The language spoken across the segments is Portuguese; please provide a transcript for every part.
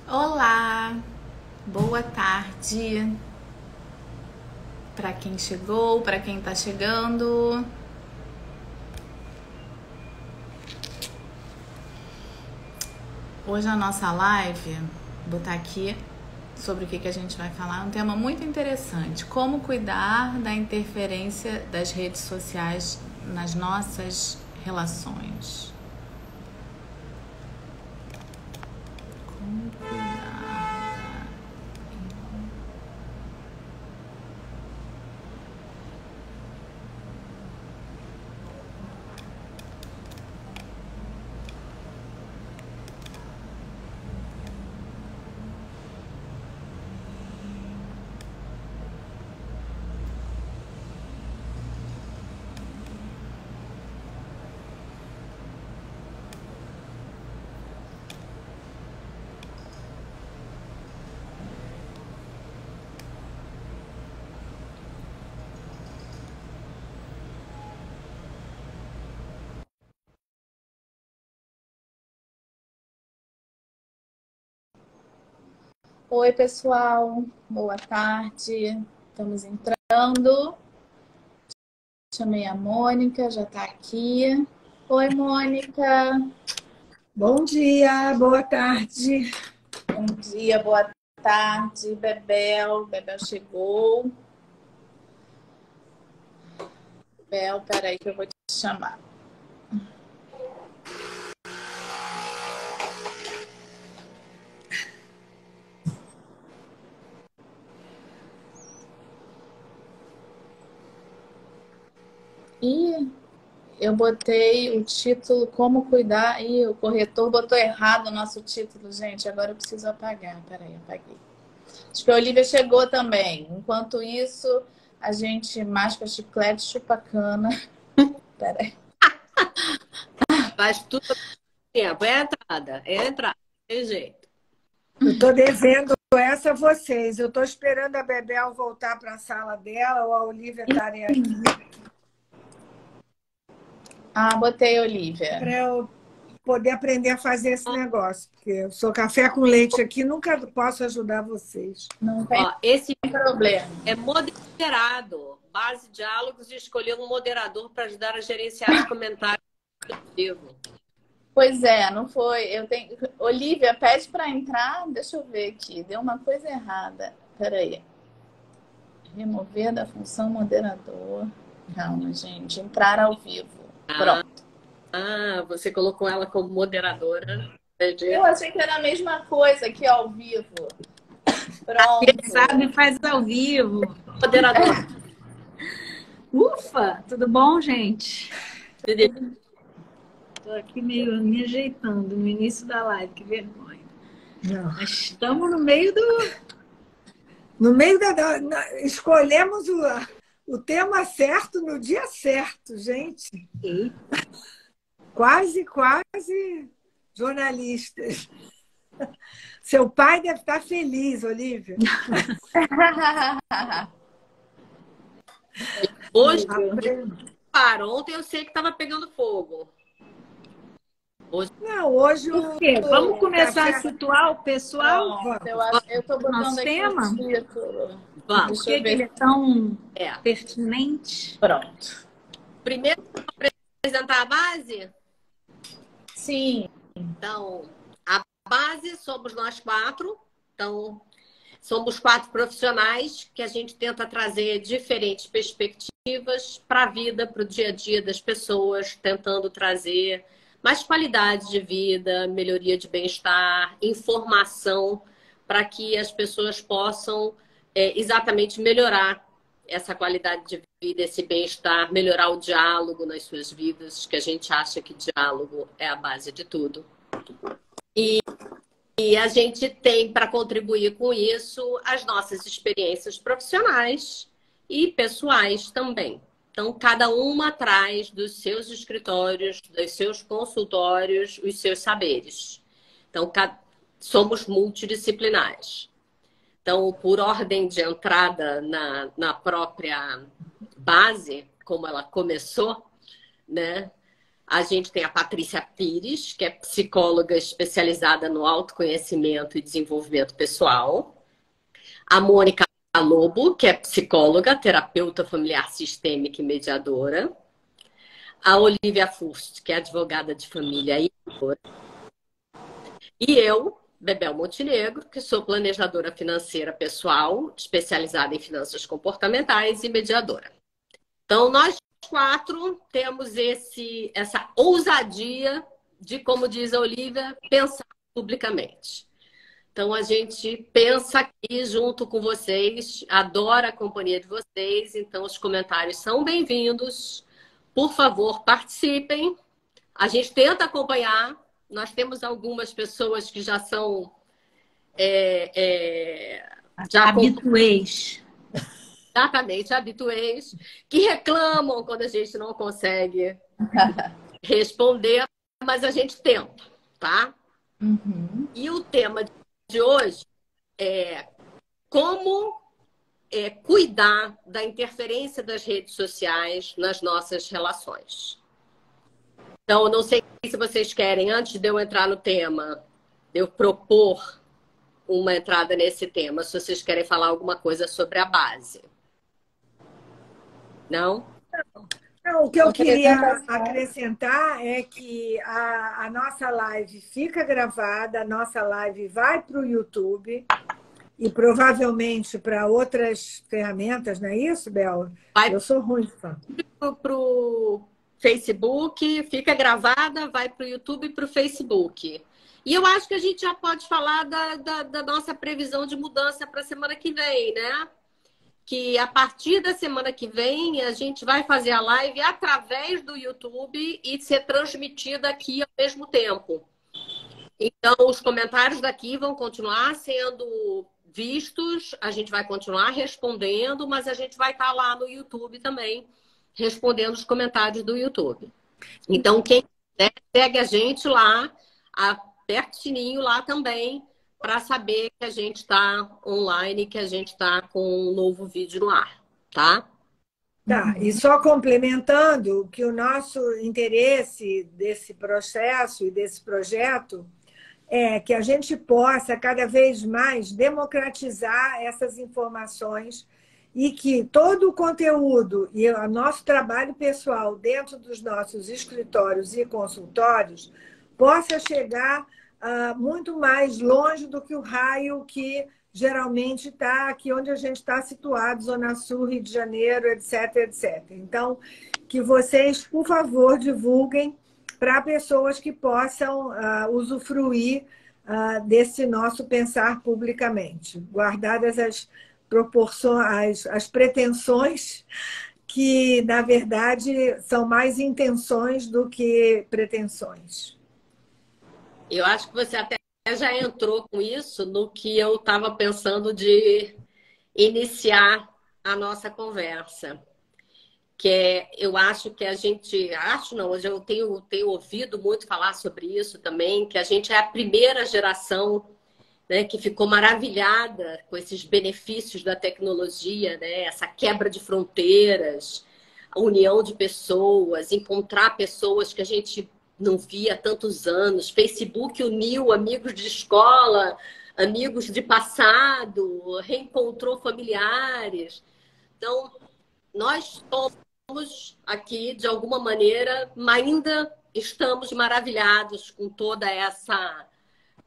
Olá, boa tarde para quem chegou, para quem tá chegando. Hoje a nossa live, vou botar aqui sobre o que a gente vai falar, um tema muito interessante: como cuidar da interferência das redes sociais nas nossas relações. Como cuidar Oi, pessoal, boa tarde. Estamos entrando. Chamei a Mônica, já está aqui. Oi, Mônica. Bom dia, boa tarde. Bom dia, boa tarde, Bebel. Bebel chegou. Bebel, peraí que eu vou te chamar. Ih, eu botei o título Como Cuidar. Ih, o corretor botou errado o nosso título, gente. Agora eu preciso apagar. Peraí, apaguei. Acho que a Olivia chegou também. Enquanto isso, a gente masca chiclete, chupa cana. Peraí. Faz tudo ao tempo. É entrada, tem jeito. Eu estou devendo essa a vocês. Eu estou esperando a Bebel voltar para a sala dela ou a Olivia estarem aqui. Ah, botei Olivia. Para eu poder aprender a fazer esse negócio. Porque eu sou café com leite aqui, nunca posso ajudar vocês. Não tem Ó, esse problema. é moderado. Base diálogos e escolher um moderador para ajudar a gerenciar os comentários do vivo. Pois é, não foi. Eu tenho. Olivia, pede para entrar. Deixa eu ver aqui. Deu uma coisa errada. Peraí. Remover da função moderador. Calma, gente. Entrar ao vivo. Pronto. Você colocou ela como moderadora. Entendi. Eu achei que era a mesma coisa que ao vivo. Quem Pronto. sabe faz ao vivo. Moderadora. Ufa, tudo bom, gente? Estou aqui meio me ajeitando no início da live, que vergonha. Não. Mas estamos no meio do... No meio escolhemos o tema certo no dia certo, gente. Quase jornalistas. Seu pai deve estar feliz, Olivia. Hoje, ontem eu sei que estava pegando fogo. Não, hoje Por quê? Vamos começar café... a situar o pessoal? Eu estou botando Nosso aqui tema? o título. Vamos. Por que ele é tão É. pertinente? Pronto. Primeiro, apresentar a base? Sim. Então, a base somos nós quatro. Então, somos quatro profissionais que a gente tenta trazer diferentes perspectivas para a vida, para o dia a dia das pessoas, tentando trazer mais qualidade de vida, melhoria de bem-estar, informação para que as pessoas possam exatamente melhorar essa qualidade de vida, esse bem-estar, melhorar o diálogo nas suas vidas, que a gente acha que diálogo é a base de tudo. E a gente tem para contribuir com isso as nossas experiências profissionais e pessoais também. Então, cada uma traz dos seus escritórios, dos seus consultórios, os seus saberes. Então, somos multidisciplinares. Então, por ordem de entrada na própria base, como ela começou, né? A gente tem a Patrícia Pires, que é psicóloga especializada no autoconhecimento e desenvolvimento pessoal. A Mônica Lobo, que é psicóloga, terapeuta familiar sistêmica e mediadora. A Olivia Fust, que é advogada de família e editora. E eu, Bebel Montenegro, que sou planejadora financeira pessoal, especializada em finanças comportamentais e mediadora. Então, nós 4 temos essa ousadia de, como diz a Olivia, pensar publicamente. Então, a gente pensa aqui junto com vocês, adora a companhia de vocês, então os comentários são bem-vindos. Por favor, participem. A gente tenta acompanhar. Nós temos algumas pessoas que já são... Habituês. Exatamente, habituês, que reclamam quando a gente não consegue responder, mas a gente tenta, tá? Uhum. E o tema de hoje é como cuidar da interferência das redes sociais nas nossas relações. Então, não sei se vocês querem, antes de eu entrar no tema, eu propor uma entrada nesse tema, se vocês querem falar alguma coisa sobre a base. Não? Não, o que eu queria acrescentar é que a nossa live fica gravada, a nossa live vai para o YouTube e provavelmente para outras ferramentas, não é isso, Bel? Eu sou ruim, fã. Para o Facebook, fica gravada, vai para o YouTube e para o Facebook. E eu acho que a gente já pode falar da nossa previsão de mudança para a semana que vem, né? Que a partir da semana que vem a gente vai fazer a live através do YouTube e ser transmitida aqui ao mesmo tempo. Então, os comentários daqui vão continuar sendo vistos, a gente vai continuar respondendo, mas a gente vai estar lá no YouTube também, respondendo os comentários do YouTube. Então, quem quiser, segue a gente lá, aperte o sininho lá também, para saber que a gente está online, que a gente está com um novo vídeo no ar, tá? Tá, e só complementando que o nosso interesse desse processo e desse projeto é que a gente possa cada vez mais democratizar essas informações e que todo o conteúdo e o nosso trabalho pessoal dentro dos nossos escritórios e consultórios possa chegar muito mais longe do que o raio que geralmente está aqui onde a gente está situado, Zona Sul, Rio de Janeiro, etc, etc. Então, que vocês, por favor, divulguem para pessoas que possam usufruir desse nosso pensar publicamente, guardadas as proporções, as pretensões que, na verdade, são mais intenções do que pretensões. Eu acho que você até já entrou com isso no que eu estava pensando de iniciar a nossa conversa. Que eu acho que a gente... Acho não, hoje eu tenho ouvido muito falar sobre isso também, que a gente é a primeira geração, né, que ficou maravilhada com esses benefícios da tecnologia, né, essa quebra de fronteiras, a união de pessoas, encontrar pessoas que a gente não via há tantos anos. Facebook uniu amigos de escola, amigos de passado, reencontrou familiares. Então, nós somos aqui, de alguma maneira, ainda estamos maravilhados com toda essa...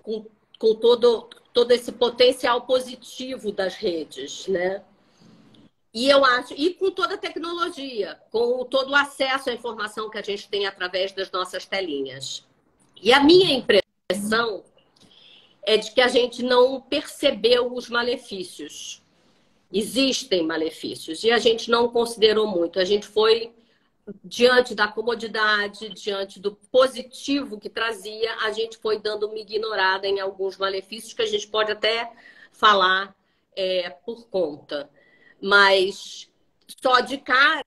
com todo esse potencial positivo das redes, né? E eu acho, e com toda a tecnologia, com todo o acesso à informação que a gente tem através das nossas telinhas. E a minha impressão é de que a gente não percebeu os malefícios. Existem malefícios e a gente não considerou muito. A gente foi diante da comodidade, diante do positivo que trazia, a gente foi dando uma ignorada em alguns malefícios que a gente pode até falar por conta. Mas só de cara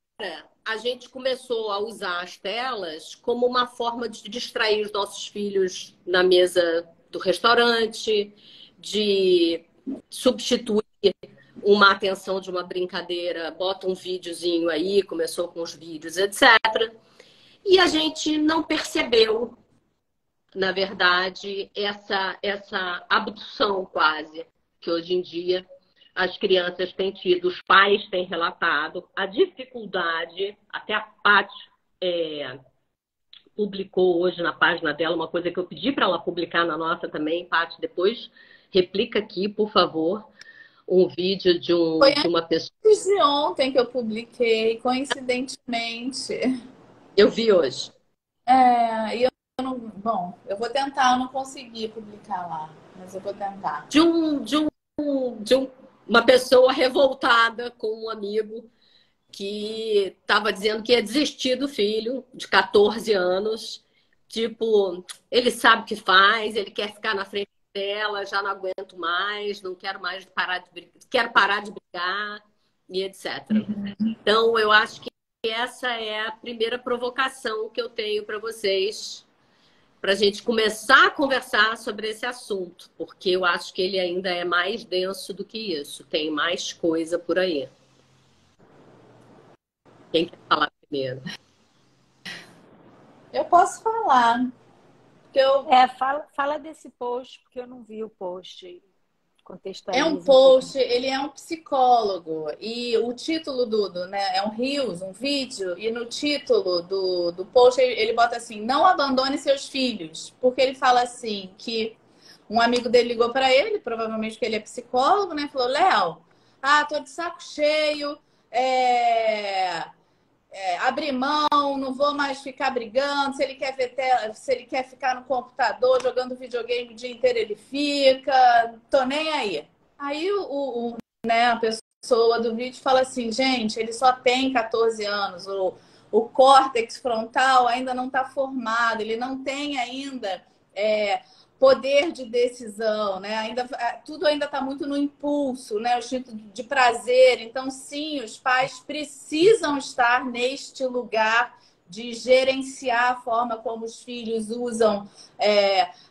a gente começou a usar as telas como uma forma de distrair os nossos filhos na mesa do restaurante, de substituir uma atenção de uma brincadeira, bota um videozinho aí, começou com os vídeos, etc. E a gente não percebeu, na verdade, essa abdução quase, que hoje em dia as crianças têm tido, os pais têm relatado, a dificuldade, até a Paty publicou hoje na página dela uma coisa que eu pedi para ela publicar na nossa também. Paty, depois replica aqui, por favor, um vídeo de uma pessoa. Foi antes de ontem que eu publiquei, coincidentemente. Eu vi hoje. E eu não... Bom, eu vou tentar, eu não consegui publicar lá, mas eu vou tentar. De uma pessoa revoltada com um amigo que estava dizendo que ia desistir do filho de 14 anos. Tipo, ele sabe o que faz, ele quer ficar na frente dela, já não aguento mais, não quero mais parar de brigar, quero parar de brigar e etc. Então, eu acho que essa é a primeira provocação que eu tenho para vocês, para a gente começar a conversar sobre esse assunto, porque eu acho que ele ainda é mais denso do que isso, tem mais coisa por aí. Quem quer falar primeiro? Eu posso falar. Fala desse post, porque eu não vi o post. É um post, ele é um psicólogo. E o título né, é um Reels, um vídeo. E no título do post ele bota assim: não abandone seus filhos. Porque ele fala assim, que um amigo dele ligou para ele, provavelmente porque ele é psicólogo, né? Falou: Léo, tô de saco cheio, abrir mão, não vou mais ficar brigando. Se ele quer ver tela, se ele quer ficar no computador jogando videogame o dia inteiro, ele fica. Tô nem aí. Aí né, a pessoa do vídeo fala assim: gente, ele só tem 14 anos, o córtex frontal ainda não está formado, ele não tem ainda poder de decisão, né? Tudo ainda está muito no impulso, né? O instinto de prazer. Então, sim, os pais precisam estar neste lugar de gerenciar a forma como os filhos usam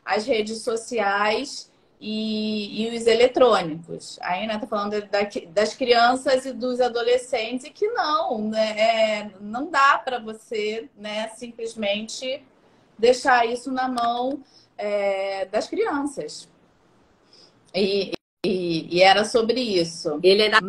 as redes sociais e os eletrônicos. Aí, né, tá falando das crianças e dos adolescentes, e que não, né, não dá para você, né, simplesmente deixar isso na mão das crianças. E era sobre isso. Ele ainda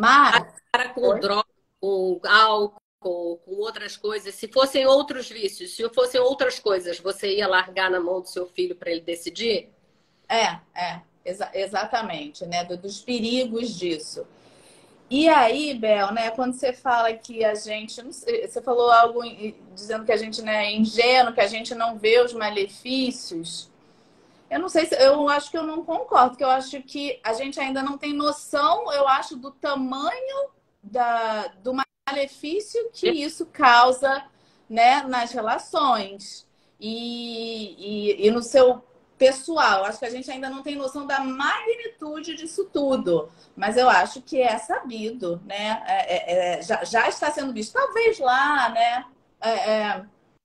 para com droga, com álcool, com outras coisas. Se fossem outros vícios, se fossem outras coisas, você ia largar na mão do seu filho para ele decidir? Exatamente, né? Dos perigos disso. E aí, Bel, né, quando você fala que a gente... Não sei, você falou algo dizendo que a gente, né, é ingênuo, que a gente não vê os malefícios. Eu não sei, eu acho que eu não concordo, porque eu acho que a gente ainda não tem noção, eu acho, do tamanho do malefício que isso causa, né, nas relações e no seu pessoal. Eu acho que a gente ainda não tem noção da magnitude disso tudo, mas eu acho que é sabido, né? Já está sendo visto. Talvez lá, né?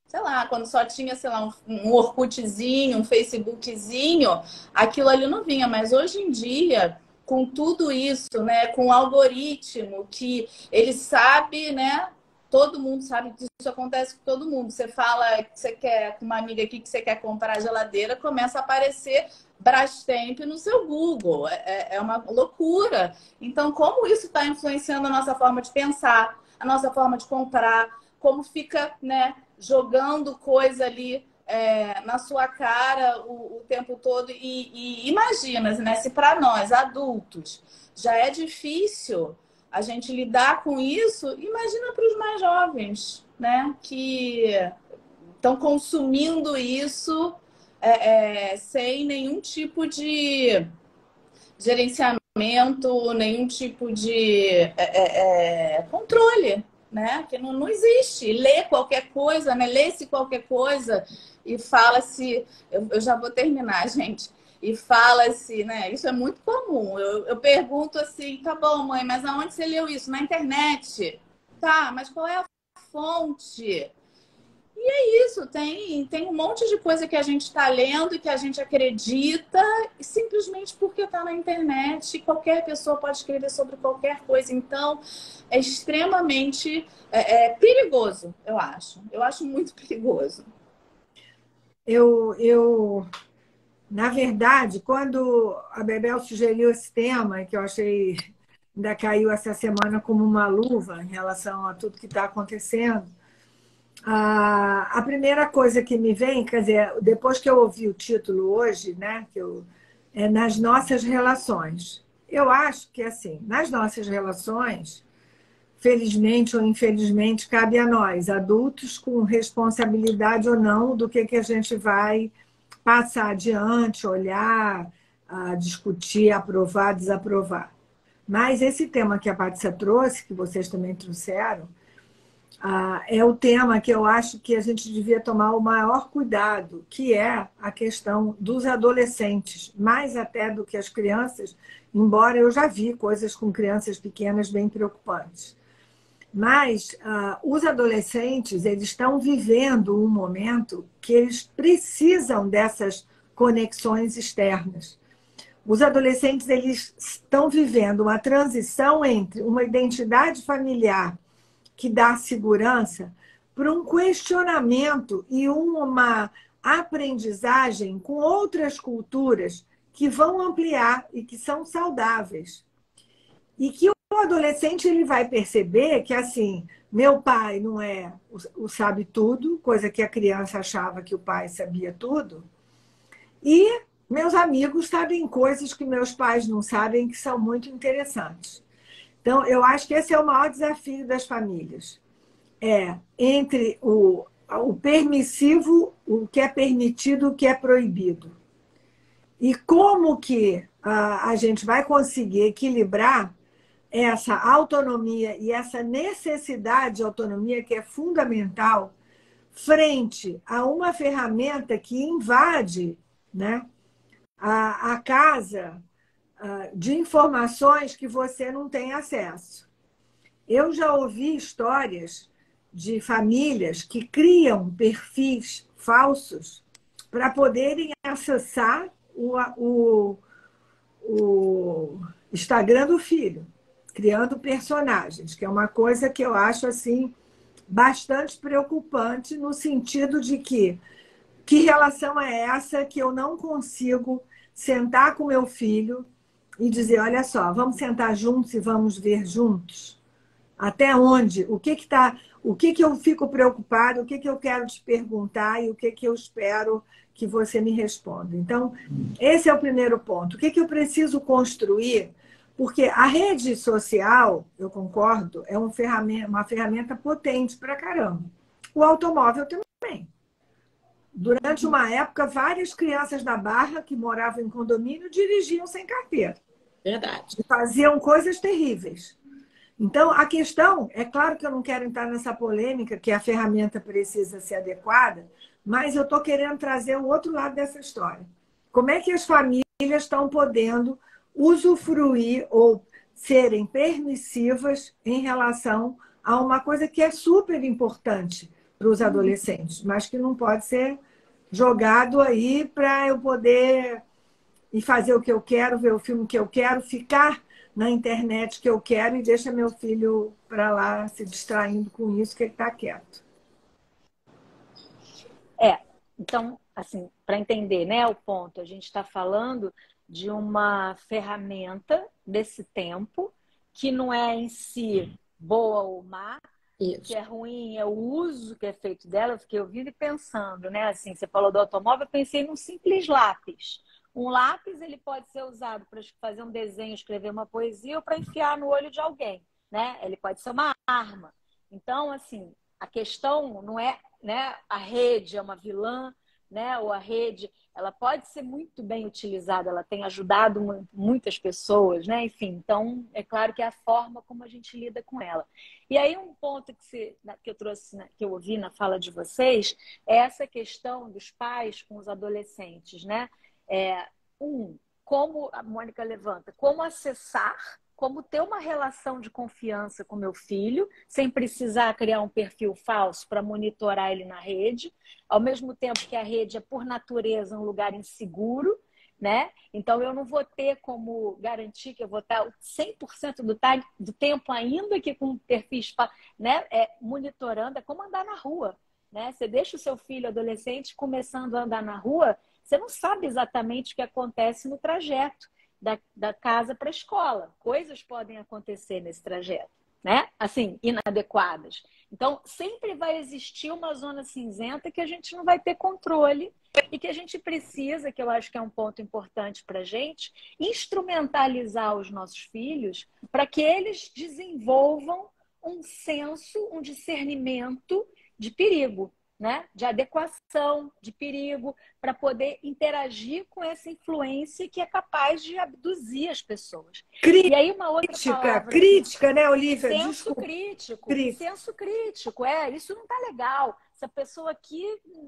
Sei lá, quando só tinha, sei lá, um Orkutzinho, um Facebookzinho, aquilo ali não vinha. Mas hoje em dia, com tudo isso, né, com o algoritmo, que ele sabe, né, todo mundo sabe que isso acontece com todo mundo. Você fala que você quer, com uma amiga aqui, que você quer comprar geladeira, começa a aparecer Brastemp no seu Google. É uma loucura. Então, como isso está influenciando a nossa forma de pensar, a nossa forma de comprar, como fica, né, jogando coisa ali na sua cara o tempo todo. E imagina, né, se para nós, adultos, já é difícil a gente lidar com isso, imagina para os mais jovens, né, que estão consumindo isso sem nenhum tipo de gerenciamento, nenhum tipo de controle, né? Que não existe. Lê qualquer coisa, né? Lê-se qualquer coisa e fala-se... Eu já vou terminar, gente. E fala-se, né? Isso é muito comum. Eu pergunto assim, tá bom, mãe, mas aonde você leu isso? Na internet. Tá, mas qual é a fonte? Isso, tem um monte de coisa que a gente está lendo e que a gente acredita, simplesmente porque está na internet. E qualquer pessoa pode escrever sobre qualquer coisa. Então, é extremamente perigoso, eu acho. Eu acho muito perigoso. Na verdade, quando a Bebel sugeriu esse tema, que eu achei ainda caiu essa semana como uma luva em relação a tudo que está acontecendo, a primeira coisa que me vem, quer dizer, depois que eu ouvi o título hoje, né, é nas nossas relações. Eu acho que, assim, nas nossas relações, felizmente ou infelizmente, cabe a nós, adultos, com responsabilidade ou não do que a gente vai passar adiante, olhar, discutir, aprovar, desaprovar. Mas esse tema que a Patrícia trouxe, que vocês também trouxeram, é o tema que eu acho que a gente devia tomar o maior cuidado, que é a questão dos adolescentes, mais até do que as crianças, embora eu já vi coisas com crianças pequenas bem preocupantes. Mas os adolescentes, eles estão vivendo um momento que eles precisam dessas conexões externas. Os adolescentes, eles estão vivendo uma transição entre uma identidade familiar que dá segurança para um questionamento e uma aprendizagem com outras culturas que vão ampliar e que são saudáveis. E que o adolescente ele vai perceber que, assim, meu pai não é o sabe tudo, coisa que a criança achava que o pai sabia tudo, e meus amigos sabem coisas que meus pais não sabem, que são muito interessantes. Então, eu acho que esse é o maior desafio das famílias. Entre o permissivo, o que é permitido, o que é proibido. E como que a gente vai conseguir equilibrar essa autonomia e essa necessidade de autonomia que é fundamental frente a uma ferramenta que invade, né, a casa de informações que você não tem acesso. Eu já ouvi histórias de famílias que criam perfis falsos para poderem acessar o Instagram do filho, criando personagens, que é uma coisa que eu acho assim bastante preocupante no sentido de que relação é essa que eu não consigo sentar com meu filho e dizer, olha só, vamos sentar juntos e vamos ver juntos? Até onde? O que eu fico preocupado, o que eu quero te perguntar e o que eu espero que você me responda. Então, esse é o primeiro ponto. O que eu preciso construir? Porque a rede social, eu concordo, é uma ferramenta potente para caramba. O automóvel também. Durante uma época, várias crianças da Barra que moravam em condomínio dirigiam sem carteira. Verdade. E faziam coisas terríveis. Então, a questão, é claro que eu não quero entrar nessa polêmica, que a ferramenta precisa ser adequada, mas eu estou querendo trazer o outro lado dessa história. Como é que as famílias estão podendo usufruir ou serem permissivas em relação a uma coisa que é super importante para os adolescentes, mas que não pode ser jogado aí para eu poder ir fazer o que eu quero, ver o filme que eu quero, ficar na internet que eu quero e deixa meu filho para lá se distraindo com isso, que ele está quieto. Então, assim, para entender, né, o ponto, a gente está falando de uma ferramenta desse tempo que não é em si boa ou má, Isso. que é ruim, é o uso que é feito dela. Eu fiquei ouvindo e pensando, né? Assim, você falou do automóvel, eu pensei num simples lápis. Um lápis, ele pode ser usado para fazer um desenho, escrever uma poesia ou para enfiar no olho de alguém, né? Ele pode ser uma arma. Então, assim, a questão não é, né, a rede é uma vilã, né? Ou a rede, ela pode ser muito bem utilizada, ela tem ajudado muitas pessoas, né? Enfim, então, é claro que é a forma como a gente lida com ela. E aí um ponto que eu trouxe, que eu ouvi na fala de vocês, é essa questão dos pais com os adolescentes, né? Como a Mônica levanta, como acessar, como ter uma relação de confiança com meu filho, sem precisar criar um perfil falso para monitorar ele na rede, ao mesmo tempo que a rede é, por natureza, um lugar inseguro, né? Então, eu não vou ter como garantir que eu vou estar 100% do tempo, ainda que com perfis, né, monitorando. É como andar na rua, né? Você deixa o seu filho adolescente começando a andar na rua, você não sabe exatamente o que acontece no trajeto da casa para a escola. Coisas podem acontecer nesse trajeto, né? Assim, inadequadas. Então, sempre vai existir uma zona cinzenta que a gente não vai ter controle e que a gente precisa, que eu acho que é um ponto importante para a gente, instrumentalizar os nossos filhos para que eles desenvolvam um senso, um discernimento de perigo, né? De adequação, de perigo, para poder interagir com essa influência que é capaz de abduzir as pessoas. E aí uma outra palavra... Crítica, né, Olívia? Senso crítico. Senso crítico, isso não tá legal. Essa pessoa aqui,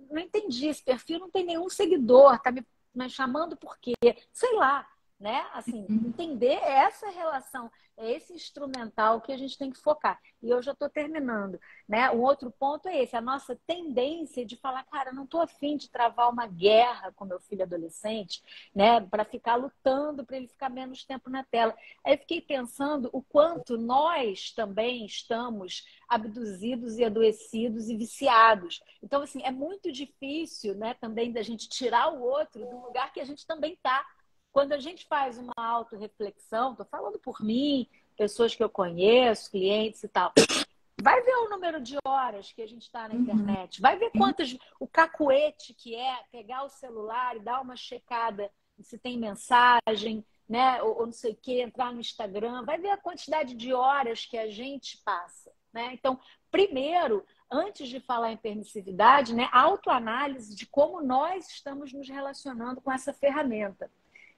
não entendi, esse perfil não tem nenhum seguidor, tá me chamando por quê? Sei lá, né? Assim, entender essa relação, esse instrumental que a gente tem que focar. E eu já estou terminando, né? Um outro ponto é esse, a nossa tendência de falar, cara, não estou afim de travar uma guerra com meu filho adolescente, né? Para ficar lutando para ele ficar menos tempo na tela. Aí eu fiquei pensando o quanto nós também estamos abduzidos e adoecidos e viciados. Então, assim, é muito difícil, né, também da gente tirar o outro do lugar que a gente também está. Quando a gente faz uma autorreflexão, estou falando por mim, pessoas que eu conheço, clientes e tal, vai ver o número de horas que a gente está na internet, vai ver quantas, o cacuete que é pegar o celular e dar uma checada se tem mensagem, né, ou não sei o que, entrar no Instagram, vai ver a quantidade de horas que a gente passa, né? Então, primeiro, antes de falar em permissividade, né, autoanálise de como nós estamos nos relacionando com essa ferramenta.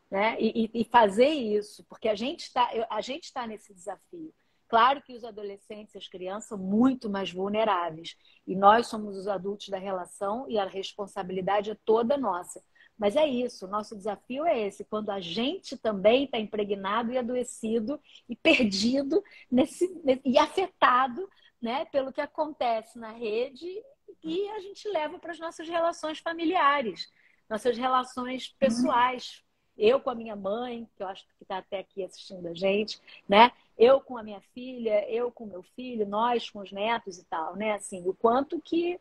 Né? E fazer isso, porque a gente está nesse desafio. Claro que os adolescentes e as crianças são muito mais vulneráveis. E nós somos os adultos da relação e a responsabilidade é toda nossa. Mas é isso, o nosso desafio é esse, quando a gente também está impregnado e adoecido e perdido e afetado, né, pelo que acontece na rede e a gente leva para as nossas relações familiares, nossas relações pessoais. Eu com a minha mãe, que eu acho que está até aqui assistindo a gente, né? Eu com a minha filha, eu com meu filho, nós com os netos e tal, né? Assim, o quanto que...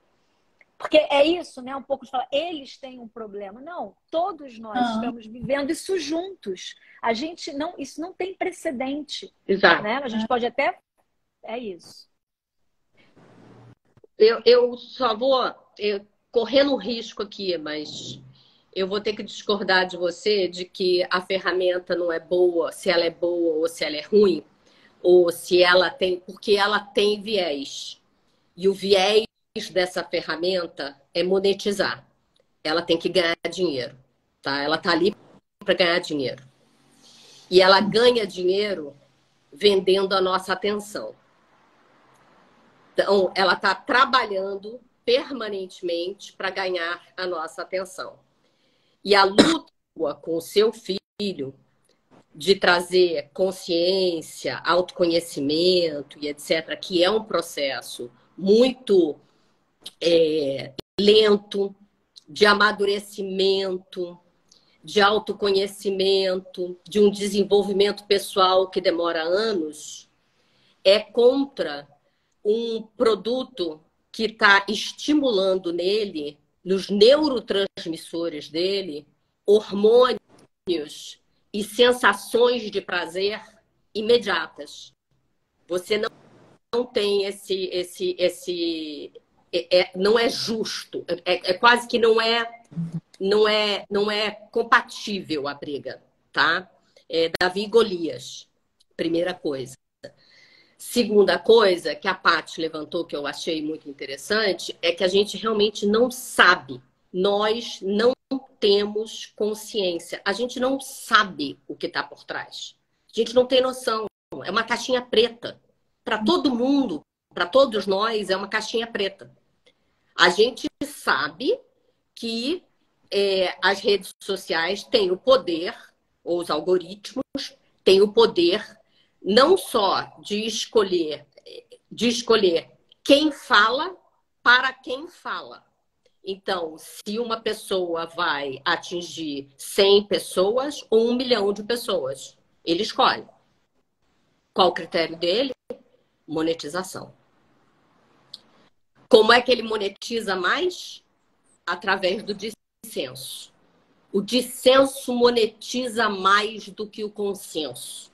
Porque é isso, né? Um pouco de falar, eles têm um problema. Não, todos nós estamos vivendo isso juntos. A gente não... Isso não tem precedente. Exato. Né? A gente pode até... É isso. Eu só vou correndo um risco aqui, mas... Eu vou ter que discordar de você de que a ferramenta não é boa, se ela é boa ou se ela é ruim, ou se ela tem... Porque ela tem viés. E o viés dessa ferramenta é monetizar. Ela tem que ganhar dinheiro, tá? Ela tá ali para ganhar dinheiro. E ela ganha dinheiro vendendo a nossa atenção. Então, ela está trabalhando permanentemente para ganhar a nossa atenção. E a luta com o seu filho de trazer consciência, autoconhecimento e etc., que é um processo muito lento, de amadurecimento, de autoconhecimento, de um desenvolvimento pessoal que demora anos, é contra um produto que está estimulando nele, nos neurotransmissores dele, hormônios e sensações de prazer imediatas. Você não tem não é justo, é quase que não é compatível a briga, tá? Davi e Golias, primeira coisa. Segunda coisa que a Paty levantou, que eu achei muito interessante, é que a gente realmente não sabe. Nós não temos consciência. A gente não sabe o que está por trás. A gente não tem noção. É uma caixinha preta. Para todo mundo, para todos nós, é uma caixinha preta. A gente sabe que as redes sociais têm o poder, ou os algoritmos, têm o poder não só de escolher quem fala para quem fala. Então, se uma pessoa vai atingir 100 pessoas ou 1 milhão de pessoas, ele escolhe. Qual o critério dele? Monetização. Como é que ele monetiza mais? Através do dissenso. O dissenso monetiza mais do que o consenso.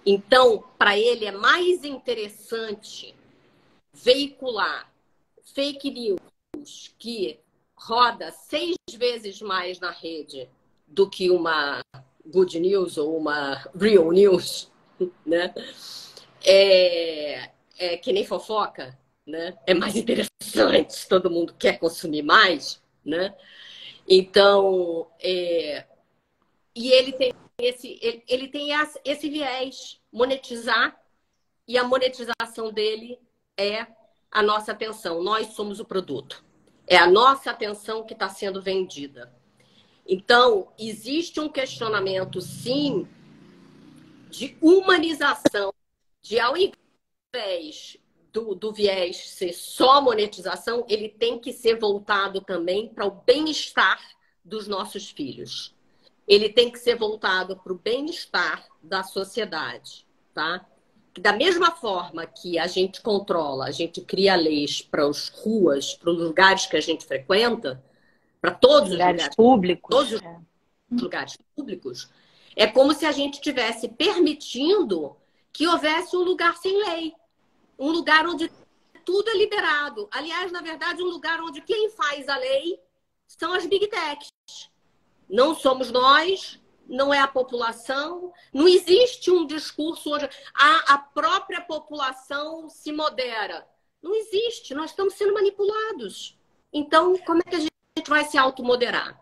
Então, para ele é mais interessante veicular fake news que roda 6 vezes mais na rede do que uma good news ou uma real news, né? Que nem fofoca, né? É mais interessante, todo mundo quer consumir mais, né? Então, e ele tem esse viés, monetizar, e a monetização dele é a nossa atenção. Nós somos o produto. É a nossa atenção que está sendo vendida. Então, existe um questionamento, sim, de humanização, de ao invés do viés ser só monetização, ele tem que ser voltado também para o bem-estar dos nossos filhos. Ele tem que ser voltado para o bem-estar da sociedade, tá? Da mesma forma que a gente controla, a gente cria leis para as ruas, para os lugares que a gente frequenta, para todos os lugares públicos, todos os lugares públicos, é como se a gente estivesse permitindo que houvesse um lugar sem lei, um lugar onde tudo é liberado. Aliás, na verdade, um lugar onde quem faz a lei são as big techs. Não somos nós, não é a população. Não existe um discurso onde a própria população se modera. Não existe, nós estamos sendo manipulados. Então, como é que a gente vai se automoderar?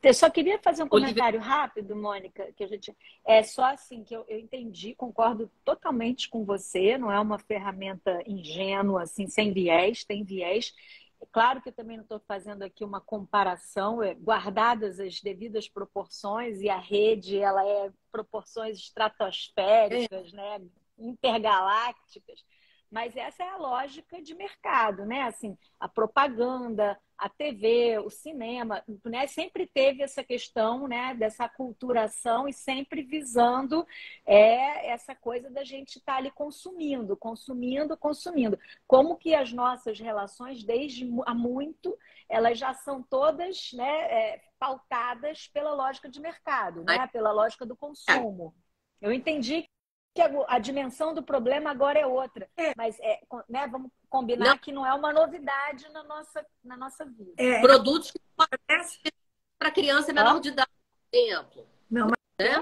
Eu só queria fazer um comentário rápido, Mônica, que a gente é só assim que eu entendi, concordo totalmente com você, não é uma ferramenta ingênua, assim, sem viés, tem viés. É claro que eu também não estou fazendo aqui uma comparação, guardadas as devidas proporções, e a rede ela é proporções estratosféricas, né, intergalácticas. Mas essa é a lógica de mercado, né? Assim, a propaganda, a TV, o cinema, né? Sempre teve essa questão, né? Dessa aculturação e sempre visando essa coisa da gente estar ali consumindo. Como que as nossas relações, desde há muito, elas já são todas, né? Pautadas pela lógica de mercado, né? Pela lógica do consumo. Eu entendi que a dimensão do problema agora é outra. Mas né, vamos combinar que não é uma novidade na nossa vida. Produtos que para criança menor de idade, por exemplo. Não,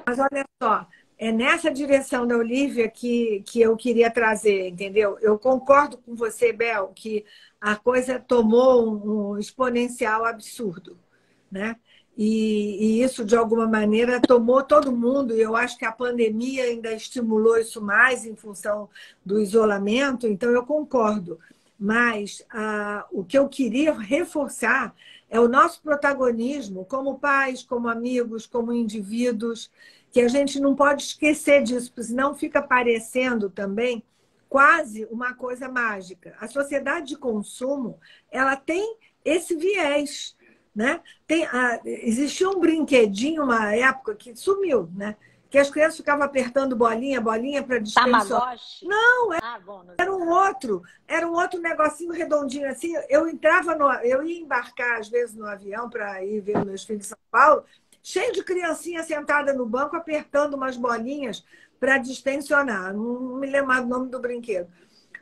mas olha só, é nessa direção da Olivia que eu queria trazer, entendeu? Eu concordo com você, Bel, que a coisa tomou um exponencial absurdo, né? E isso, de alguma maneira, tomou todo mundo. E eu acho que a pandemia ainda estimulou isso mais em função do isolamento. Então, eu concordo. Mas o que eu queria reforçar é o nosso protagonismo como pais, como amigos, como indivíduos, que a gente não pode esquecer disso, porque senão fica parecendo também quase uma coisa mágica. A sociedade de consumo, ela tem esse viés, né? Existia um brinquedinho, uma época que sumiu, né? Que as crianças ficavam apertando bolinha para dispensar. Tamagotchi? Não, era um outro negocinho redondinho assim. Eu ia embarcar às vezes no avião para ir ver meus filhos em São Paulo, cheio de criancinha sentada no banco apertando umas bolinhas para distensionar. Não me lembro mais o nome do brinquedo.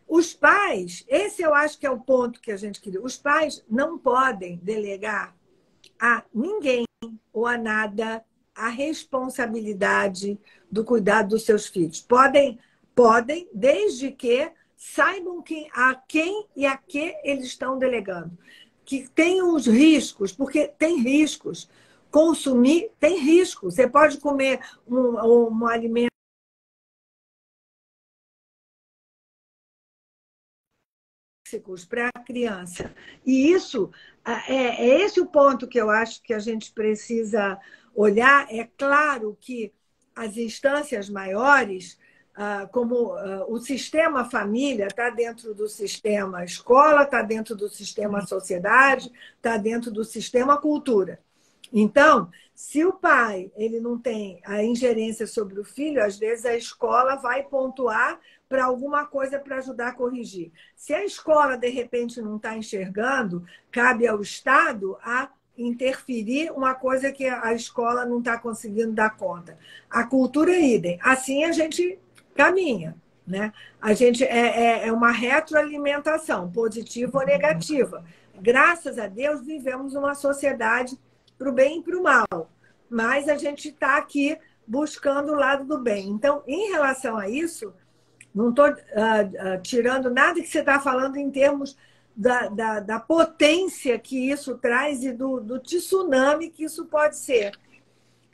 Os pais, esse eu acho que é o ponto que a gente queria. Os pais não podem delegar a ninguém ou a nada a responsabilidade do cuidado dos seus filhos. Podem, desde que saibam a quem e a que eles estão delegando. Que tenham os riscos, porque tem riscos. Consumir tem risco. Você pode comer um alimento para a criança. E isso é esse o ponto que eu acho que a gente precisa olhar. É claro que as instâncias maiores, como o sistema família está dentro do sistema escola, está dentro do sistema sociedade, está dentro do sistema cultura. Então, se o pai ele não tem a ingerência sobre o filho, às vezes a escola vai pontuar para alguma coisa para ajudar a corrigir. Se a escola, de repente, não está enxergando, cabe ao Estado a interferir uma coisa que a escola não está conseguindo dar conta. A cultura é idem. Assim a gente caminha, né? A gente é uma retroalimentação, positiva ou negativa. Graças a Deus, vivemos uma sociedade para o bem e para o mal, mas a gente está aqui buscando o lado do bem. Então, em relação a isso, não estou tirando nada que você está falando em termos da potência que isso traz e do tsunami que isso pode ser.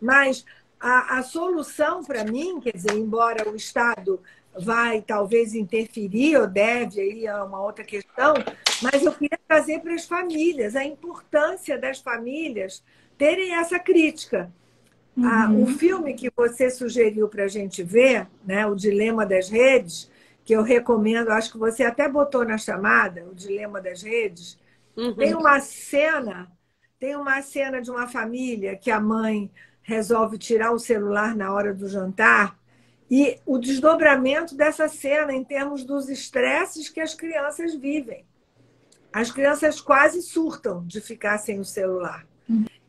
Mas a solução, para mim, quer dizer, embora o Estado vai talvez interferir ou deve, aí é uma outra questão, mas eu queria trazer para as famílias a importância das famílias terem essa crítica. O filme que você sugeriu para a gente ver, né, O Dilema das Redes, que eu recomendo, acho que você até botou na chamada, O Dilema das Redes, tem uma cena de uma família que a mãe resolve tirar o celular na hora do jantar e o desdobramento dessa cena em termos dos estresses que as crianças vivem. As crianças quase surtam de ficar sem o celular.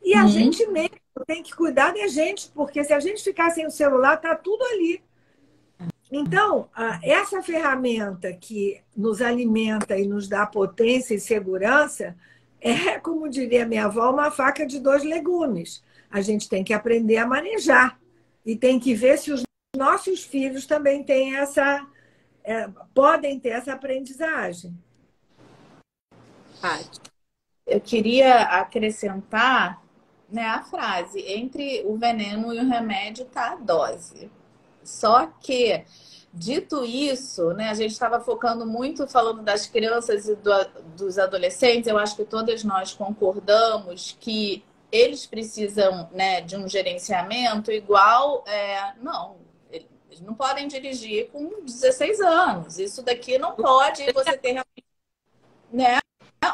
E a gente mesmo tem que cuidar da gente, porque se a gente ficar sem o celular, está tudo ali. Então, essa ferramenta que nos alimenta e nos dá potência e segurança é, como diria minha avó, uma faca de dois legumes. A gente tem que aprender a manejar e tem que ver se os nossos filhos também têm podem ter essa aprendizagem. Eu queria acrescentar, né, a frase: entre o veneno e o remédio está a dose. Só que, dito isso, né, a gente estava focando muito falando das crianças e dos adolescentes. Eu acho que todas nós concordamos que eles precisam, né, de um gerenciamento igual. Não, eles não podem dirigir com 16 anos. Isso daqui não pode você ter, né,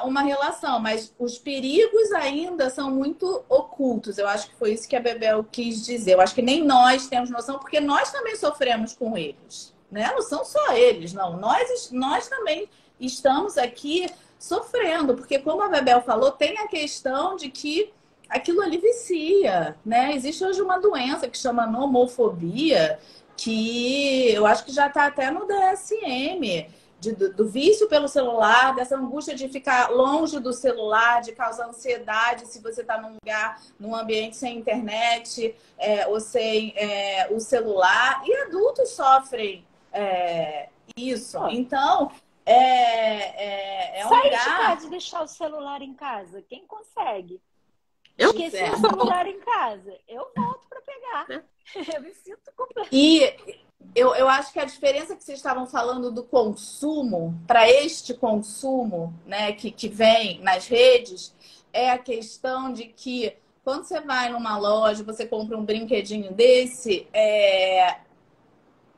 uma relação, mas os perigos ainda são muito ocultos. Eu acho que foi isso que a Bebel quis dizer. Eu acho que nem nós temos noção, porque nós também sofremos com eles, né? Não são só eles, não. Nós também estamos aqui sofrendo, porque como a Bebel falou, tem a questão de que aquilo ali vicia, né? Existe hoje uma doença que chama nomofobia, que eu acho que já está até no DSM, do vício pelo celular, dessa angústia de ficar longe do celular, de causar ansiedade se você está num ambiente sem internet ou sem o celular. E adultos sofrem isso. Então, é um Sai lugar... de casa e deixar o celular em casa. Quem consegue? Eu Esqueci o celular em casa. Eu volto para pegar. Eu me sinto completamente... E eu acho que a diferença que vocês estavam falando do consumo, para este consumo, né, que vem nas redes, é a questão de que quando você vai numa loja, você compra um brinquedinho desse,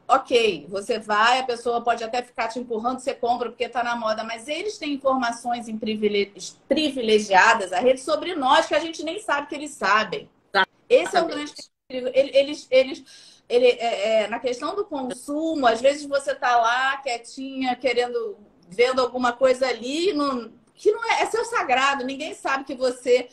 ok, você vai, a pessoa pode até ficar te empurrando, você compra porque está na moda, mas eles têm informações privilegiadas, a rede, sobre nós, que a gente nem sabe que eles sabem. Esse é o grande perigo. Na questão do consumo, às vezes você tá lá quietinha, vendo alguma coisa ali, que não é seu sagrado. Ninguém sabe que você